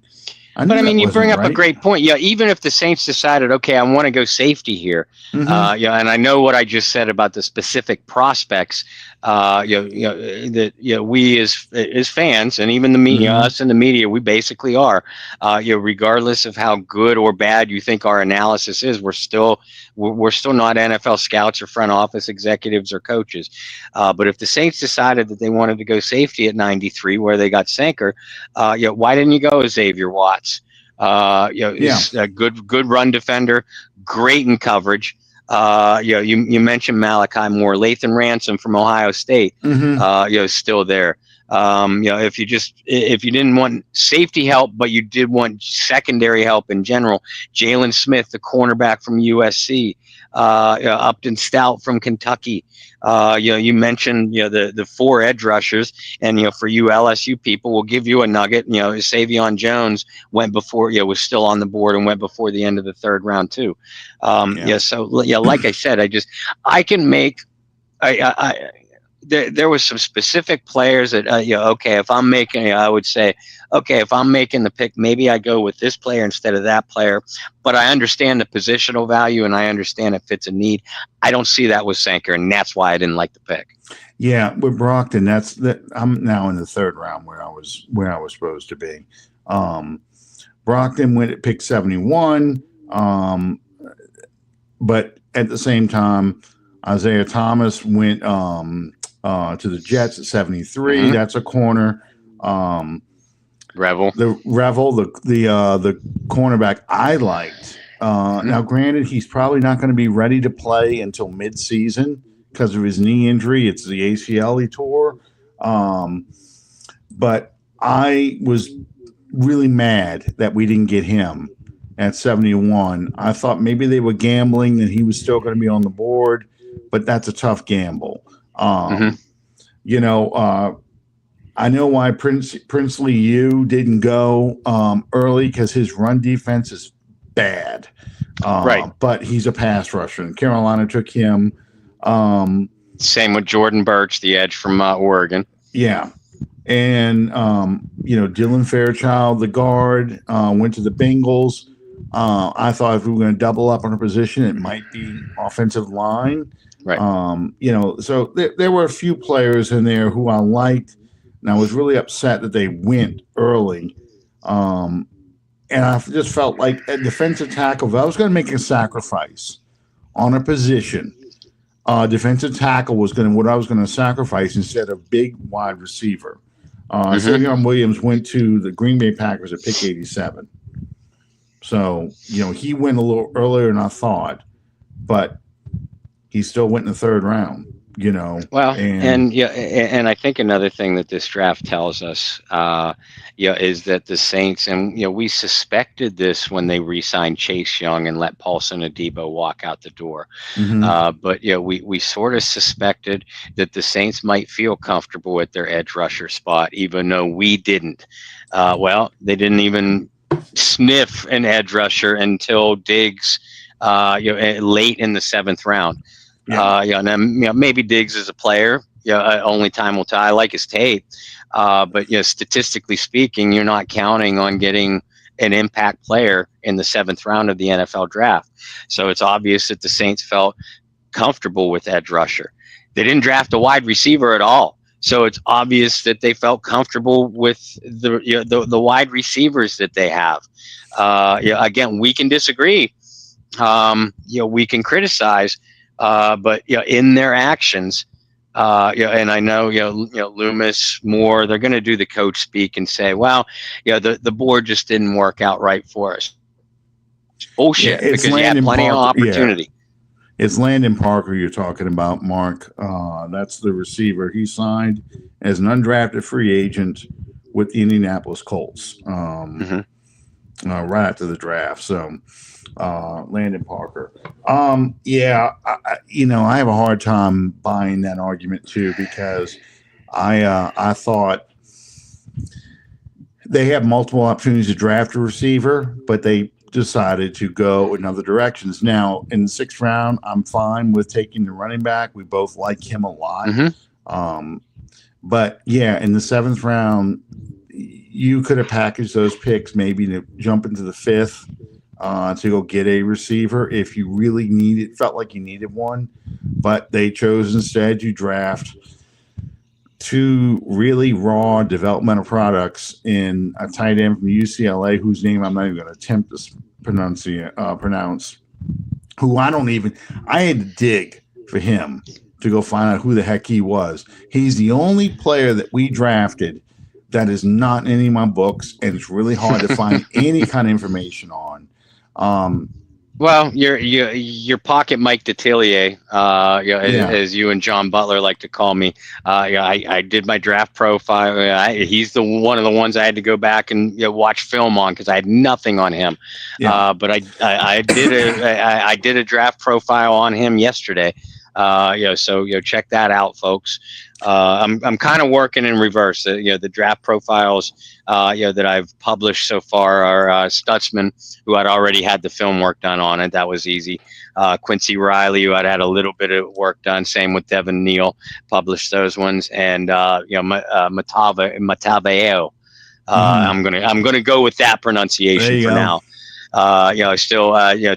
You bring up a great point. Yeah, even if the Saints decided, okay, I want to go safety here, and I know what I just said about the specific prospects. We as fans and even the media, us in the media, we basically are. Regardless of how good or bad you think our analysis is, we're still not NFL scouts or front office executives or coaches. But if the Saints decided that they wanted to go safety at 93, where they got Sanker, why didn't you go Xavier Watts? He's a good run defender, great in coverage. You mentioned Malachi Moore, Lathan Ransom from Ohio State, still there. If you didn't want safety help, but you did want secondary help in general, Jalen Smith, the cornerback from USC, Upton Stout from Kentucky. You mentioned the 4 edge rushers, and for you LSU people, we'll give you a nugget. Savion Jones went before, was still on the board and went before the end of the 3rd round too. So like I said, I can make. There was some specific players that if I'm making, I would say, okay, if I'm making the pick, maybe I go with this player instead of that player. But I understand the positional value, and I understand it fits a need. I don't see that with Sanker, and that's why I didn't like the pick. Yeah, with Brockton, I'm now in the 3rd round where I was supposed to be. Brockton went at pick 71, but at the same time, Isaiah Thomas went to the Jets at 73. That's a corner. Revel, the cornerback I liked. Now, granted, he's probably not going to be ready to play until mid-season because of his knee injury. It's the ACL he tore. But I was really mad that we didn't get him at 71. I thought maybe they were gambling that he was still going to be on the board, but that's a tough gamble. I know why Princely U didn't go early because his run defense is bad. But he's a pass rusher, and Carolina took him. Same with Jordan Birch, the edge from Oregon. Yeah. And, Dylan Fairchild, the guard, went to the Bengals. I thought if we were going to double up on a position, it might be offensive line. Right. So there were a few players in there who I liked, and I was really upset that they went early. And I just felt like a defensive tackle, if I was going to make a sacrifice on a position, defensive tackle was what I was going to sacrifice instead of big wide receiver. Savion Williams went to the Green Bay Packers at pick 87. So, he went a little earlier than I thought, but he still went in the third round, Well, and I think another thing that this draft tells us, is that the Saints, and we suspected this when they re-signed Chase Young and let Paulson Adebo walk out the door. But we sort of suspected that the Saints might feel comfortable with their edge rusher spot, even though we didn't. Well, they didn't even sniff an edge rusher until Diggs, late in the 7th round. And then, maybe Diggs is a player. Only time will tell. I like his tape, but statistically speaking, you're not counting on getting an impact player in the 7th round of the NFL draft. So it's obvious that the Saints felt comfortable with edge rusher. They didn't draft a wide receiver at all, so it's obvious that they felt comfortable with the wide receivers that they have. Again, we can disagree. We can criticize. But in their actions, and I know Loomis, Moore, they're going to do the coach speak and say, well, the board just didn't work out right for us. Bullshit, because you had plenty of opportunity. Yeah. It's Landon Parker you're talking about, Mark. That's the receiver. He signed as an undrafted free agent with the Indianapolis Colts right after the draft. So. Landon Parker. I have a hard time buying that argument too, because I thought they have multiple opportunities to draft a receiver, but they decided to go in other directions. Now, in the 6th round, I'm fine with taking the running back. We both like him a lot. But in the 7th round, you could have packaged those picks maybe to jump into the 5th. To go get a receiver if you really felt like you needed one, but they chose instead to draft 2 really raw developmental products in a tight end from UCLA, whose name I'm not even going to attempt to pronounce. Who I had to dig for him to go find out who the heck he was. He's the only player that we drafted that is not in any of my books, and it's really hard to find any kind of information on. Well, your pocket Mike Detillier, as you and John Butler like to call me. I did my draft profile. He's one of the ones I had to go back and watch film on because I had nothing on him. But I did a draft profile on him yesterday. So check that out, folks. I'm kind of working in reverse. The draft profiles that I've published so far are Stutzman, who I'd already had the film work done on it. That was easy. Quincy Riley, who I'd had a little bit of work done. Same with Devin Neal, published those ones, and Mataveo. I'm gonna go with that pronunciation for now.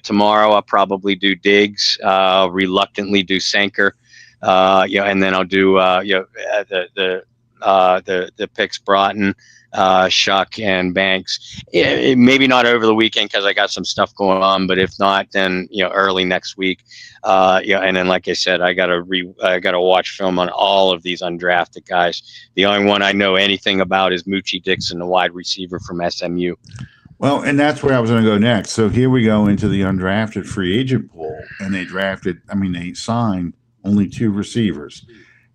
Tomorrow I'll probably do Diggs, reluctantly do Sanker, and then I'll do the picks Broughton, Shough, and Banks. Maybe not over the weekend because I got some stuff going on, but if not, then early next week. And then like I said, I gotta watch film on all of these undrafted guys. The only one I know anything about is Moochie Dixon, the wide receiver from SMU. Well, and that's where I was going to go next. So here we go into the undrafted free agent pool, and they signed only 2 receivers.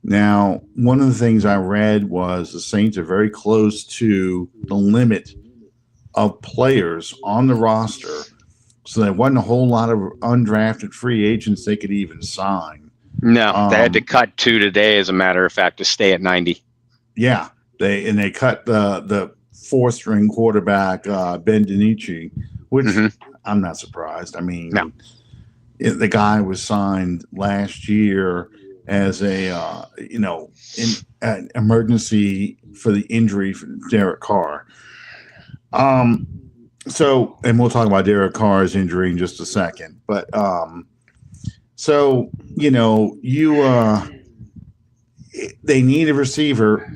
Now, one of the things I read was the Saints are very close to the limit of players on the roster, so there wasn't a whole lot of undrafted free agents they could even sign. No, they had to cut 2 today, as a matter of fact, to stay at 90. Yeah, they cut the 4th-string quarterback Ben DiNucci, which I'm not surprised. I mean, the guy was signed last year as an emergency for the injury for Derek Carr. And we'll talk about Derek Carr's injury in just a second. But they need a receiver.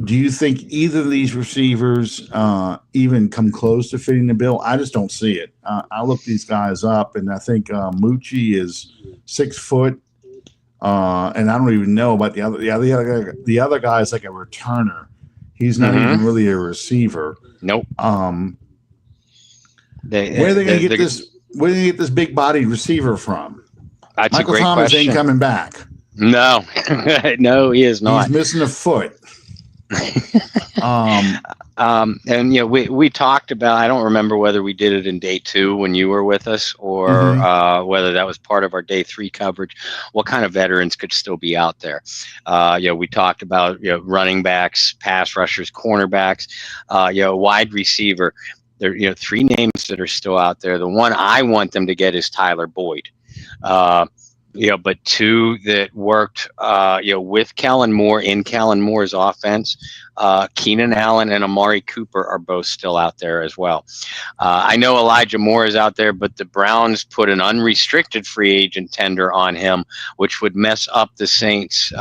Do you think either of these receivers even come close to fitting the bill? I just don't see it. I look these guys up, and I think Moochie is 6 foot. And I don't even know about the other guy is like a returner. He's not even really a receiver. Nope. Where are they going to get this? Where do they get this big bodied receiver from? That's Michael a great Thomas question. ain't coming back. No, no, he is not. He's missing a foot. And we talked about, I don't remember whether we did it in day 2 when you were with us, or whether that was part of our day 3 coverage, what kind of veterans could still be out there. We talked about running backs, pass rushers, cornerbacks, wide receiver. There 3 names that are still out there. The one I want them to get is Tyler Boyd. But 2 that worked, with Kellen Moore in Kellen Moore's offense, Keenan Allen and Amari Cooper are both still out there as well. I know Elijah Moore is out there, but the Browns put an unrestricted free agent tender on him, which would mess up the Saints'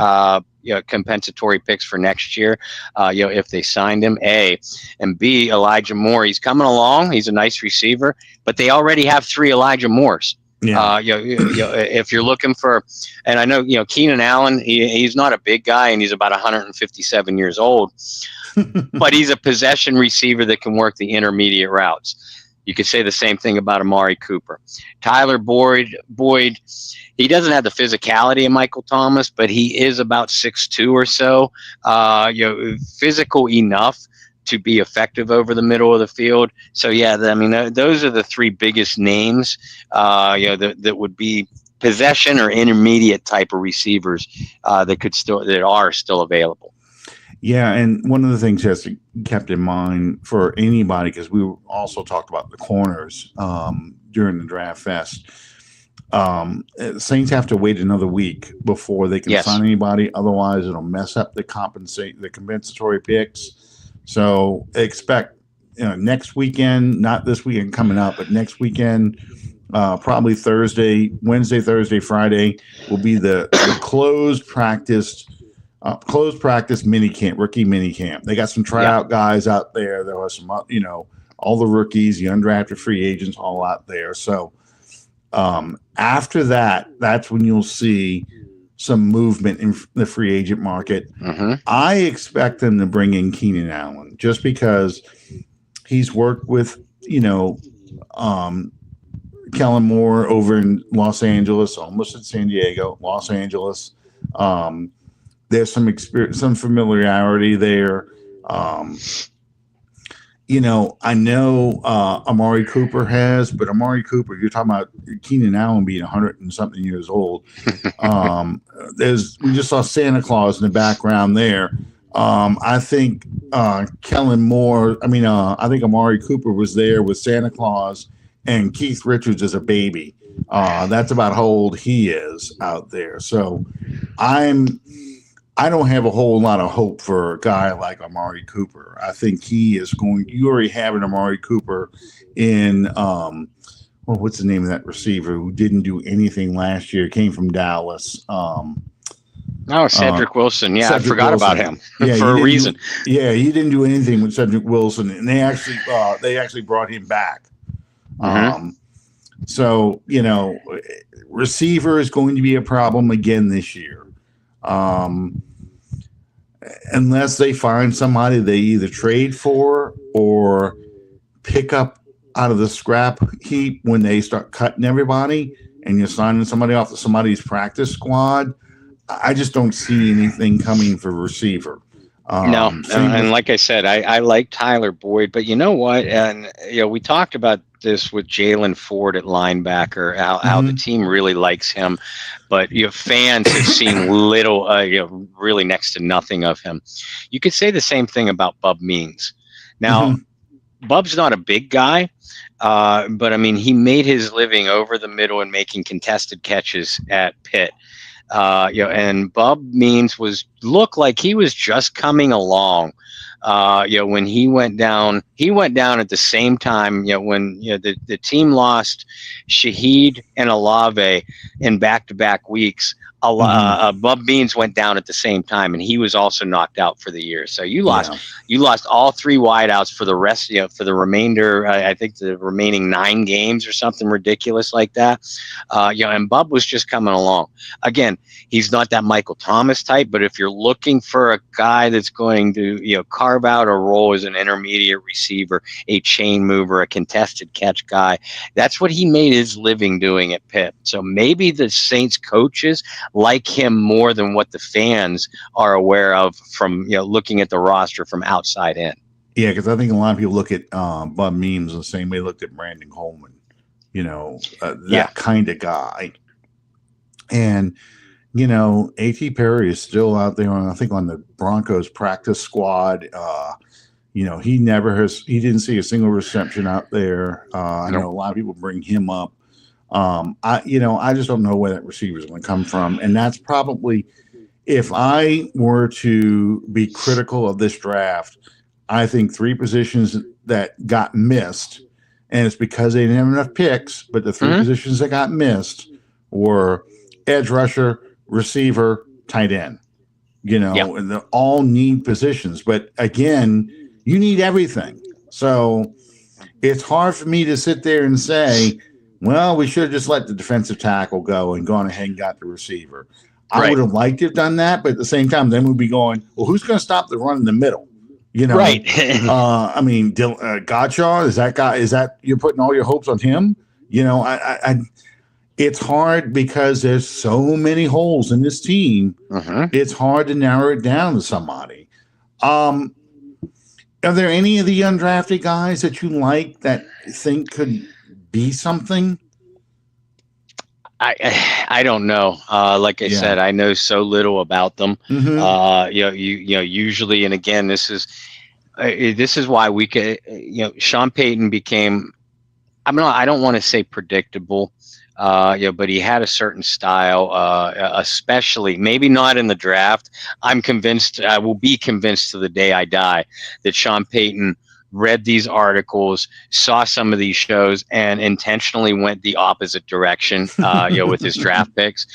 compensatory picks for next year, if they signed him. A, and B, Elijah Moore, he's coming along. He's a nice receiver, but they already have 3 Elijah Moores. Yeah. If you're looking for, and I know, Keenan Allen, he's not a big guy and he's about 157 years old, but he's a possession receiver that can work the intermediate routes. You could say the same thing about Amari Cooper. Tyler Boyd, he doesn't have the physicality of Michael Thomas, but he is about 6'2" or so, physical enough to be effective over the middle of the field. So those are the 3 biggest names, that would be possession or intermediate type of receivers that are still available. Yeah, and one of the things that's kept in mind for anybody, because we also talked about the corners during the draft fest. Saints have to wait another week before they can sign anybody. Otherwise, it'll mess up the compensatory picks. So expect next weekend, not this weekend coming up, but next weekend, probably Wednesday, Thursday, Friday will be the closed practice mini camp, rookie mini camp. They got some tryout guys out there. There are some, all the rookies, the undrafted free agents, all out there. So after that, that's when you'll see some movement in the free agent market. I expect them to bring in Keenan Allen just because he's worked with, Kellen Moore over in Los Angeles, almost in San Diego, Los Angeles. There's some experience, some familiarity there. I know Amari Cooper has, but Amari Cooper, you're talking about Keenan Allen being 100 and something years old. We just saw Santa Claus in the background there. I think Kellen Moore, I think Amari Cooper was there with Santa Claus and Keith Richards as a baby. That's about how old he is out there. So I don't have a whole lot of hope for a guy like Amari Cooper. I think he is you already have an Amari Cooper in, what's the name of that receiver who didn't do anything last year, came from Dallas. Cedric Wilson. Yeah, Cedric I forgot Wilson. About him for a reason. He didn't do anything with Cedric Wilson, and they actually brought him back. So, receiver is going to be a problem again this year. Unless they find somebody they either trade for or pick up out of the scrap heap when they start cutting everybody and you're signing somebody off of somebody's practice squad, I just don't see anything coming for receiver. And like I said, I like Tyler Boyd, but you know what? And we talked about this with Jalen Ford at linebacker, how the team really likes him, but fans have seen little, really next to nothing of him. You could say the same thing about Bub Means. Now, Bub's not a big guy, but he made his living over the middle and making contested catches at Pitt. And Bub Means looked like he was just coming along. When he went down at the same time, when the team lost Shaheed and Olave in back-to-back weeks. Bub Beans went down at the same time, and he was also knocked out for the year. So you lost all 3 wideouts for the rest, for the remainder. I think the remaining 9 games or something ridiculous like that. And Bub was just coming along. Again, he's not that Michael Thomas type, but if you're looking for a guy that's going to carve out a role as an intermediate receiver, a chain mover, a contested catch guy, that's what he made his living doing at Pitt. So maybe the Saints coaches like him more than what the fans are aware of from looking at the roster from outside in. Yeah, because I think a lot of people look at Bud Means the same way they looked at Brandon Coleman, that kind of guy. And A.T. Perry is still out there I think on the Broncos practice squad. He didn't see a single reception out there. I know a lot of people bring him up. I just don't know where that receiver is going to come from. And that's probably, if I were to be critical of this draft, I think 3 positions that got missed, and it's because they didn't have enough picks, but the 3 positions that got missed were edge rusher, receiver, tight end, and they all need positions. But again, you need everything. So it's hard for me to sit there and say, well, we should have just let the defensive tackle go and gone ahead and got the receiver. I would have liked to have done that, but at the same time, then we'd be going, well, who's going to stop the run in the middle? Right. Godshaw, is that you're putting all your hopes on him? It's hard because there's so many holes in this team. It's hard to narrow it down to somebody. Are there any of the undrafted guys that you like that think could be something? I don't know. Like I said, I know so little about them. Usually, and again, this is why we could. Sean Payton became. I don't want to say predictable. But he had a certain style, especially maybe not in the draft. I'm convinced, I will be convinced to the day I die, that Sean Payton read these articles, saw some of these shows, and intentionally went the opposite direction, with his draft picks.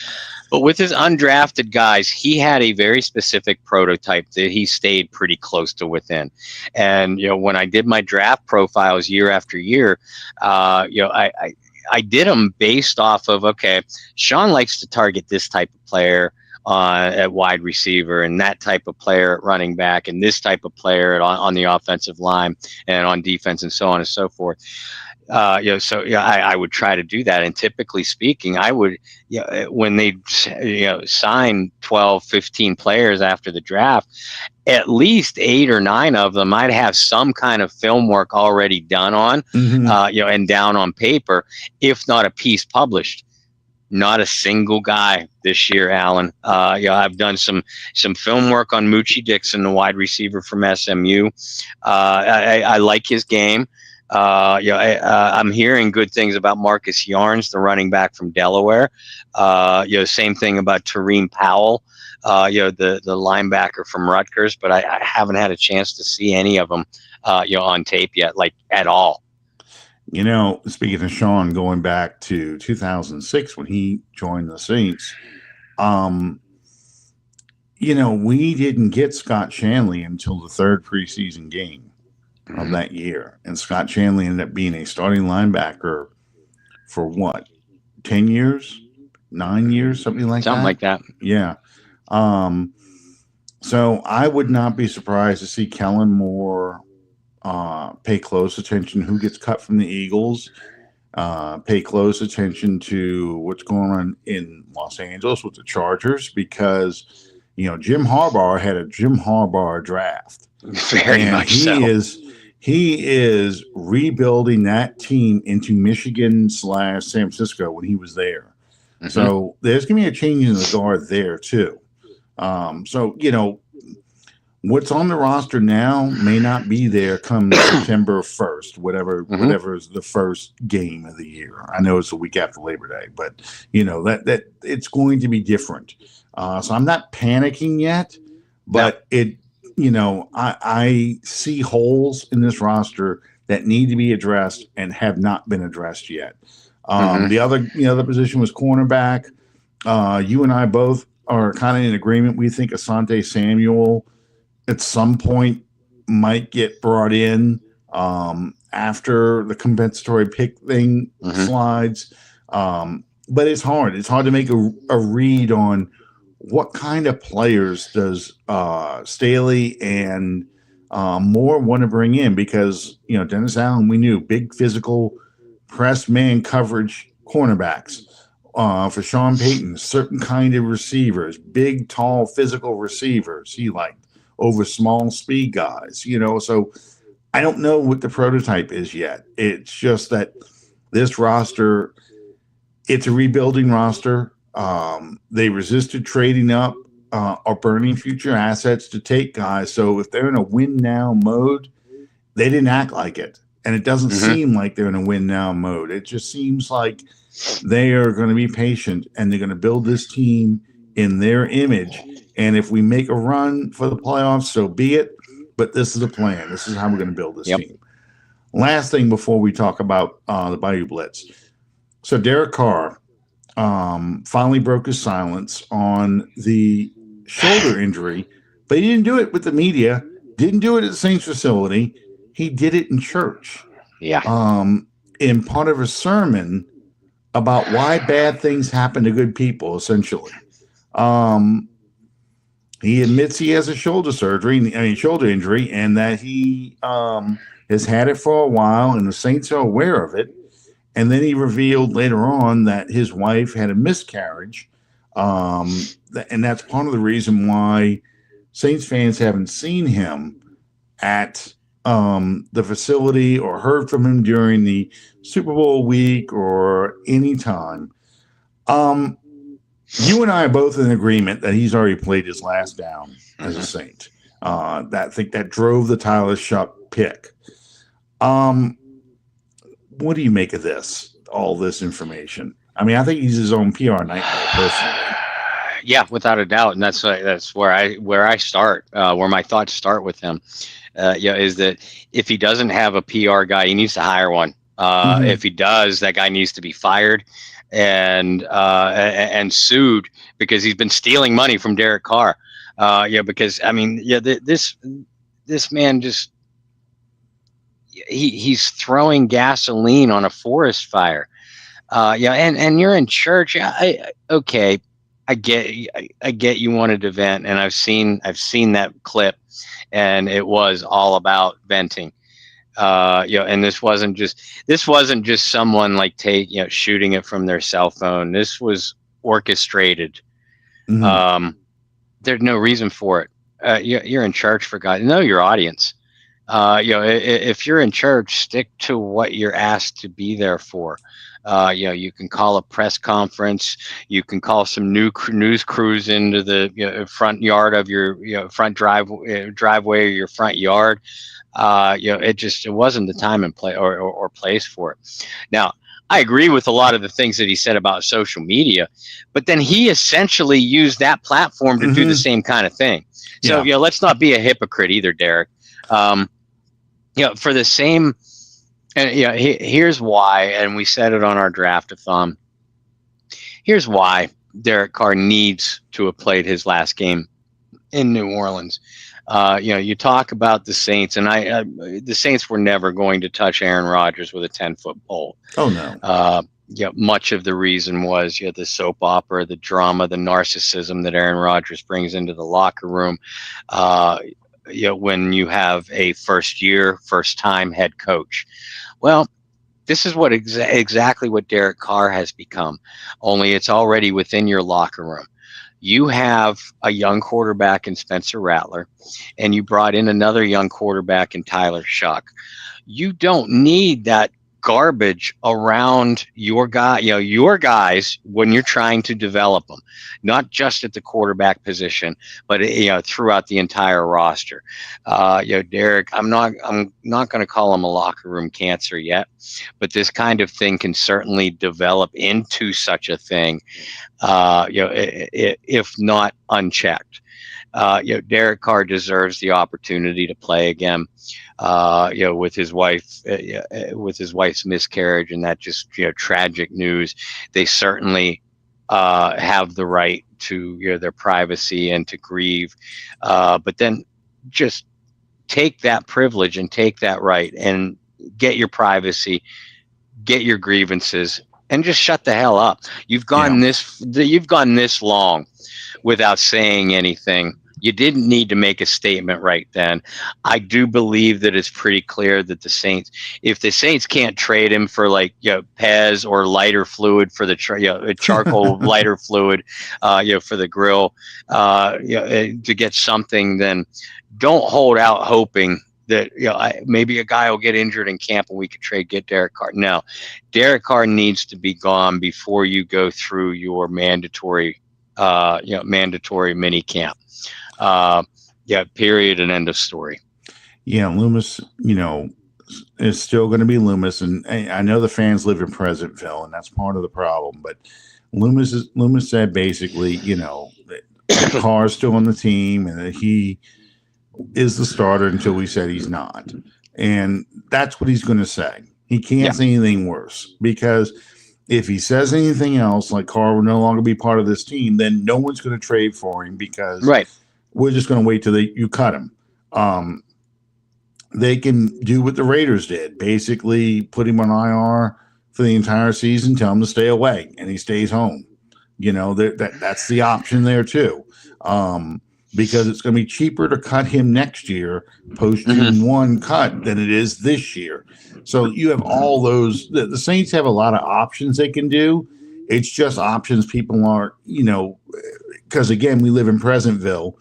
But with his undrafted guys, he had a very specific prototype that he stayed pretty close to within. And, when I did my draft profiles year after year, I did them based off of, okay, Sean likes to target this type of player at wide receiver, and that type of player at running back, and this type of player on the offensive line and on defense, and so on and so forth. I would try to do that. And typically speaking, I would, when they, sign 12, 15 players after the draft, at least 8 or 9 of them I'd have some kind of film work already done on, and down on paper, if not a piece published. Not a single guy this year, Alan. I've done some film work on Moochie Dixon, the wide receiver from SMU. I like his game. I'm hearing good things about Marcus Yarns, the running back from Delaware. Same thing about Tareem Powell, the linebacker from Rutgers, but I haven't had a chance to see any of them, on tape yet, like at all. Speaking of Sean, going back to 2006 when he joined the Saints, we didn't get Scott Shanley until the 3rd preseason game of that year. And Scott Shanley ended up being a starting linebacker for what, 10 years, 9 years, something like that. Yeah. So I would not be surprised to see Kellen Moore pay close attention who gets cut from the Eagles, pay close attention to what's going on in Los Angeles with the Chargers, because Jim Harbaugh had a Jim Harbaugh draft. Very much so. He is rebuilding that team into Michigan/San Francisco when he was there. So there's going to be a change in the guard there too. What's on the roster now may not be there come September 1st, whatever is the first game of the year. I know it's a week after Labor Day, but that it's going to be different. So I'm not panicking yet, but I see holes in this roster that need to be addressed and have not been addressed yet. The other position was cornerback. You and I both are kind of in agreement. We think Asante Samuel at some point might get brought in after the compensatory pick thing slides. But it's hard. It's hard to make a read on what kind of players does Staley and Moore want to bring in, because Dennis Allen, we knew, big physical press man coverage cornerbacks. For Sean Payton, certain kind of receivers, big, tall, physical receivers he liked over small speed guys. So I don't know what the prototype is yet. It's just that this roster, it's a rebuilding roster. They resisted trading up or burning future assets to take guys. So if they're in a win now mode, they didn't act like it. And it doesn't seem like they're in a win now mode. It just seems like they are going to be patient and they're going to build this team in their image. And if we make a run for the playoffs, so be it. But this is a plan. This is how we're going to build this team. Last thing before we talk about the Bayou Blitz. So Derek Carr finally broke his silence on the shoulder injury, but he didn't do it with the media, didn't do it at the Saints facility. He did it in church. Yeah. In part of a sermon about why bad things happen to good people, essentially. He admits he has a shoulder injury, and that he has had it for a while, and the Saints are aware of it. And then he revealed later on that his wife had a miscarriage. And that's part of the reason why Saints fans haven't seen him at the facility or heard from him during the Super Bowl week or any time. You and I are both in agreement that he's already played his last down as a Saint. I think that drove the Tyler Shough pick. What do you make of this? All this information. I mean, I think he's his own PR nightmare personally. Yeah, without a doubt, and that's where I start, where my thoughts start with him. Is that if he doesn't have a PR guy, he needs to hire one. If he does, that guy needs to be fired and sued, because he's been stealing money from Derek Carr. Because I mean, this man just he's throwing gasoline on a forest fire. And you're in church. Okay. I get you wanted to vent, and I've seen that clip, and it was all about venting. And this wasn't just someone like shooting it from their cell phone. This was orchestrated. There's no reason for it. You're in church, for God. Know your audience. If you're in church, stick to what you're asked to be there for. You can call a press conference. You can call some news crews into the front yard of your front driveway or your front yard. It wasn't the time and play or place for it. Now, I agree with a lot of the things that he said about social media, but then he essentially used that platform to do the same kind of thing. So let's not be a hypocrite either, Derek. For the same. And here's why, and we said it on our draft-a-thon. Here's why Derek Carr needs to have played his last game in New Orleans. You talk about the Saints, and the Saints were never going to touch Aaron Rodgers with a 10-foot pole. Oh no. Much of the reason was the soap opera, the drama, the narcissism that Aaron Rodgers brings into the locker room. When you have a first-time head coach. Well, this is exactly what Derek Carr has become, only it's already within your locker room. You have a young quarterback in Spencer Rattler, and you brought in another young quarterback in Tyler Shough. You don't need that garbage around your guys when you're trying to develop them, not just at the quarterback position, but throughout the entire roster. Derek, I'm not going to call him a locker room cancer yet, but this kind of thing can certainly develop into such a thing, if not unchecked. Derek Carr deserves the opportunity to play again. With his wife's miscarriage and that just tragic news, they certainly have the right to their privacy and to grieve, but then just take that privilege and take that right and get your privacy, get your grievances, and just shut the hell up. You've gone this long without saying anything. You didn't need to make a statement right then. I do believe that it's pretty clear that the Saints, if the Saints can't trade him for Pez or lighter fluid for the charcoal lighter fluid, for the grill, to get something, then don't hold out hoping that maybe a guy will get injured in camp and we could get Derek Carr. No, Derek Carr needs to be gone before you go through your mandatory mini camp. Period and end of story. Yeah, Loomis, is still going to be Loomis, and I know the fans live in Pleasantville, and that's part of the problem. But Loomis said basically, that Carr's still on the team, and that he is the starter until we said he's not, and that's what he's going to say. He can't say anything worse, because if he says anything else, like Carr will no longer be part of this team, then no one's going to trade for him, because we're just going to wait till you cut him. They can do what the Raiders did, basically put him on IR for the entire season, tell him to stay away, and he stays home. That's the option there too, because it's going to be cheaper to cut him next year, post June 1 cut, than it is this year. So you have all those. The Saints have a lot of options they can do. It's just options people aren't, because again, we live in Pleasantville.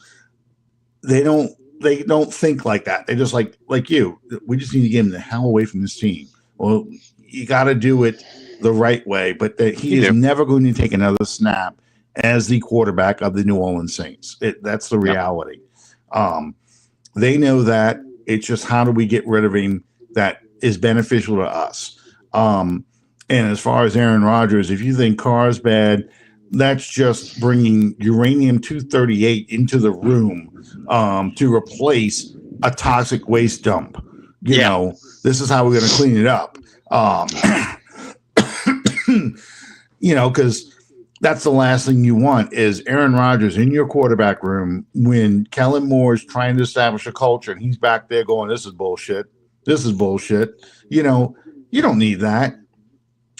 They don't think like that. They just like you. We just need to get him the hell away from this team. Well, you got to do it the right way, but he is never going to take another snap as the quarterback of the New Orleans Saints. That's the reality. They know that. It's just, how do we get rid of him that is beneficial to us? And as far as Aaron Rodgers, if you think Carr's bad, that's just bringing uranium-238 into the room to replace a toxic waste dump. This is how we're going to clean it up. Because that's the last thing you want is Aaron Rodgers in your quarterback room when Kellen Moore is trying to establish a culture and he's back there going, this is bullshit. This is bullshit. You don't need that.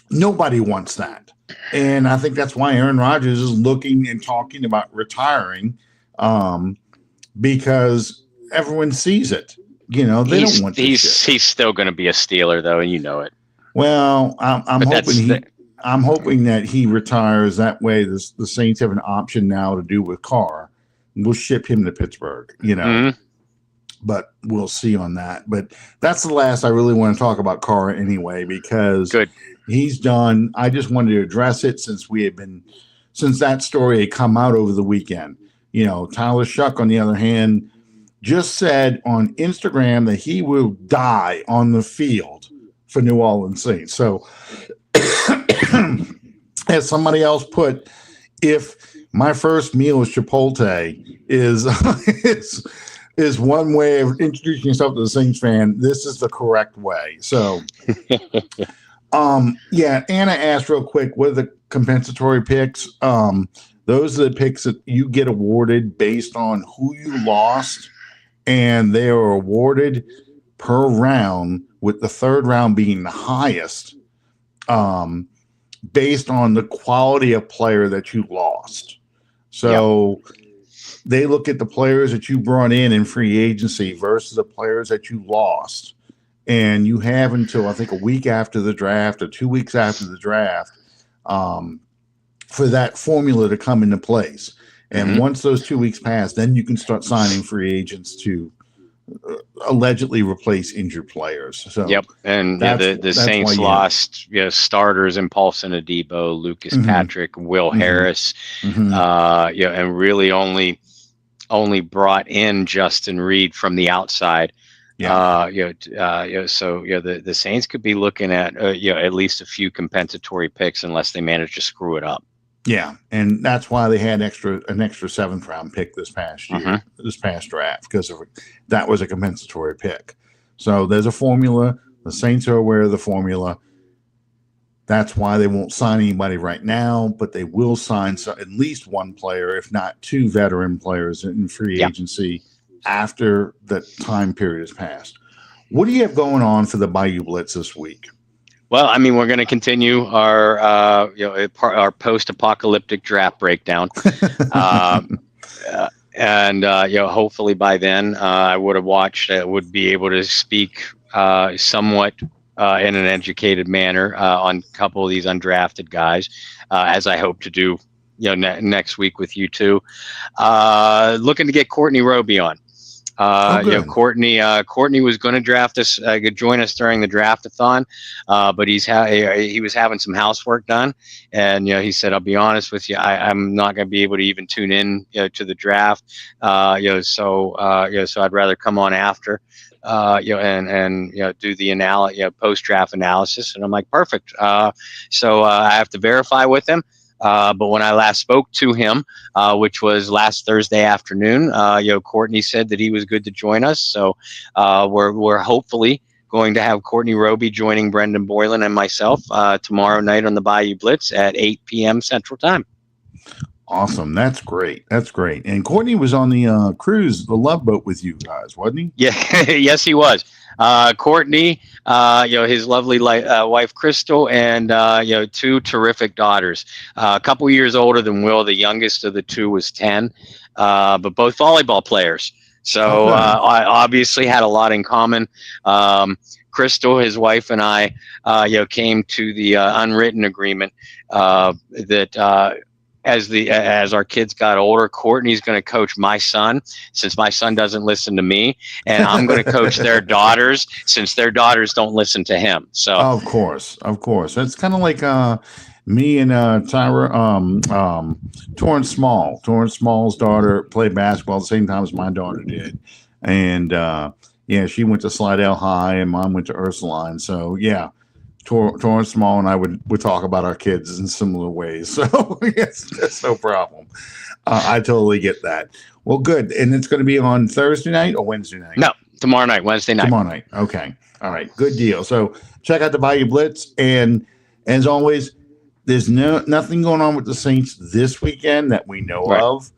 Nobody wants that. And I think that's why Aaron Rodgers is looking and talking about retiring, because everyone sees it. They don't want this shit. He's still going to be a Steeler, though, and you know it. Well, I'm hoping that he retires. That way, the Saints have an option now to do with Carr. We'll ship him to Pittsburgh, but we'll see on that. But that's the last I really want to talk about Carr anyway, because he's done. I just wanted to address it since that story had come out over the weekend. Tyler Shough, on the other hand, just said on Instagram that he will die on the field for New Orleans Saints. So, as somebody else put, if my first meal is Chipotle is one way of introducing yourself to the Saints fan, this is the correct way. So, Anna asked real quick, what are the compensatory picks? Those are the picks that you get awarded based on who you lost, and they are awarded per round, with the third round being the highest, based on the quality of player that you lost. So they look at the players that you brought in free agency versus the players that you lost. And you have until, I think, a week after the draft or 2 weeks after the draft for that formula to come into place. And once those 2 weeks pass, then you can start signing free agents to allegedly replace injured players. So and the Saints lost starters in Paulson Adebo, Lucas Patrick, Will Harris, and really only brought in Justin Reed from the outside. So the Saints could be looking at at least a few compensatory picks unless they manage to screw it up. Yeah, and that's why they had an extra seventh round pick this past year, this past draft, because that was a compensatory pick. So there's a formula. The Saints are aware of the formula. That's why they won't sign anybody right now, but they will sign at least one player, if not two veteran players in free agency after the time period has passed. What do you have going on for the Bayou Blitz this week? Well, I mean, we're going to continue our our post-apocalyptic draft breakdown, and hopefully by then I would have watched, would be able to speak somewhat in an educated manner on a couple of these undrafted guys, as I hope to do, next week with you two. Looking to get Courtney Roby on. Courtney was going to draft us, join us during the draft-a-thon, but he was having some housework done, and he said, "I'll be honest with you, I'm not going to be able to even tune in, to the draft, so I'd rather come on after, and do the post-draft analysis." And I'm like, perfect. So I have to verify with him. But when I last spoke to him, which was last Thursday afternoon, Courtney said that he was good to join us. So we're hopefully going to have Courtney Roby joining Brendan Boylan and myself tomorrow night on the Bayou Blitz at 8 p.m. Central Time. Awesome. That's great. That's great. And Courtney was on the cruise, the Love Boat with you guys, wasn't he? Yeah. Yes, he was. Courtney, his lovely wife, Crystal, and, two terrific daughters, a couple years older than Will. The youngest of the two was 10, but both volleyball players. So I obviously had a lot in common. Crystal, his wife, and I, came to the unwritten agreement that as our kids got older, Courtney's going to coach my son, since my son doesn't listen to me, and I'm going to coach their daughters, since their daughters don't listen to him. So of course, it's kind of like me and Torrance Small. Torrance Small's daughter played basketball at the same time as my daughter did, and she went to Slidell High, and mom went to Ursuline. So Torrance Small and I would talk about our kids in similar ways. So yes, that's no problem. I totally get that. Well, good. And it's going to be on Thursday night or Wednesday night? No, tomorrow night, Wednesday night. Tomorrow night. Okay. All right. Good deal. So check out the Bayou Blitz. And as always, there's nothing going on with the Saints this weekend that we know of.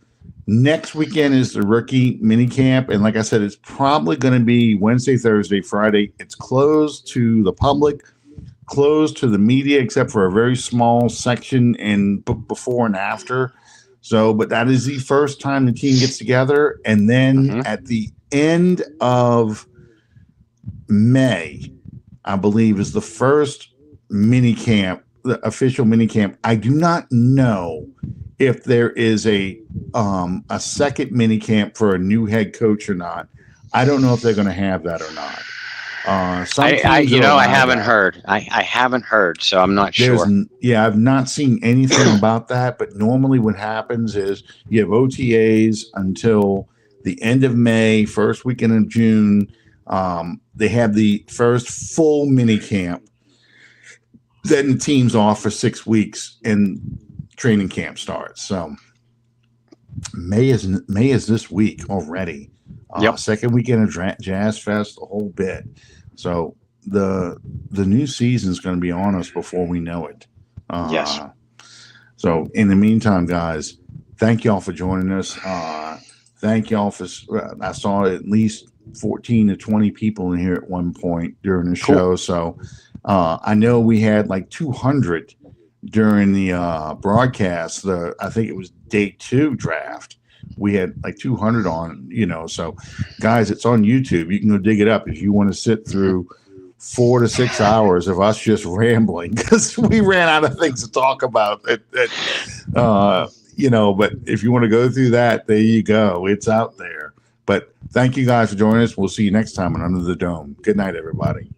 Next weekend is the rookie mini camp. And like I said, it's probably going to be Wednesday, Thursday, Friday. It's closed to the public, closed to the media, except for a very small section in before and after. So, but that is the first time the team gets together. And then at the end of May, I believe, is the first mini camp, the official mini camp. I do not know if there is a second mini camp for a new head coach or not. I don't know if they're going to have that or not. I haven't heard. I haven't heard, so I'm not sure. I've not seen anything about that. But normally, what happens is you have OTAs until the end of May, first weekend of June. They have the first full mini camp. Then the team's off for 6 weeks, and training camp starts. So May is this week already. Second weekend of Jazz Fest, the whole bit. So the new season is going to be on us before we know it. Yes. So in the meantime, guys, thank y'all for joining us. Thank y'all for. I saw at least 14 to 20 people in here at one point during the show. So I know we had like 200 during the broadcast. I think it was day 2 draft. We had like 200 on, so guys, it's on YouTube. You can go dig it up if you want to sit through 4 to 6 hours of us just rambling, because we ran out of things to talk about. But if you want to go through that, there you go. It's out there. But thank you guys for joining us. We'll see you next time on Under the Dome. Good night, everybody.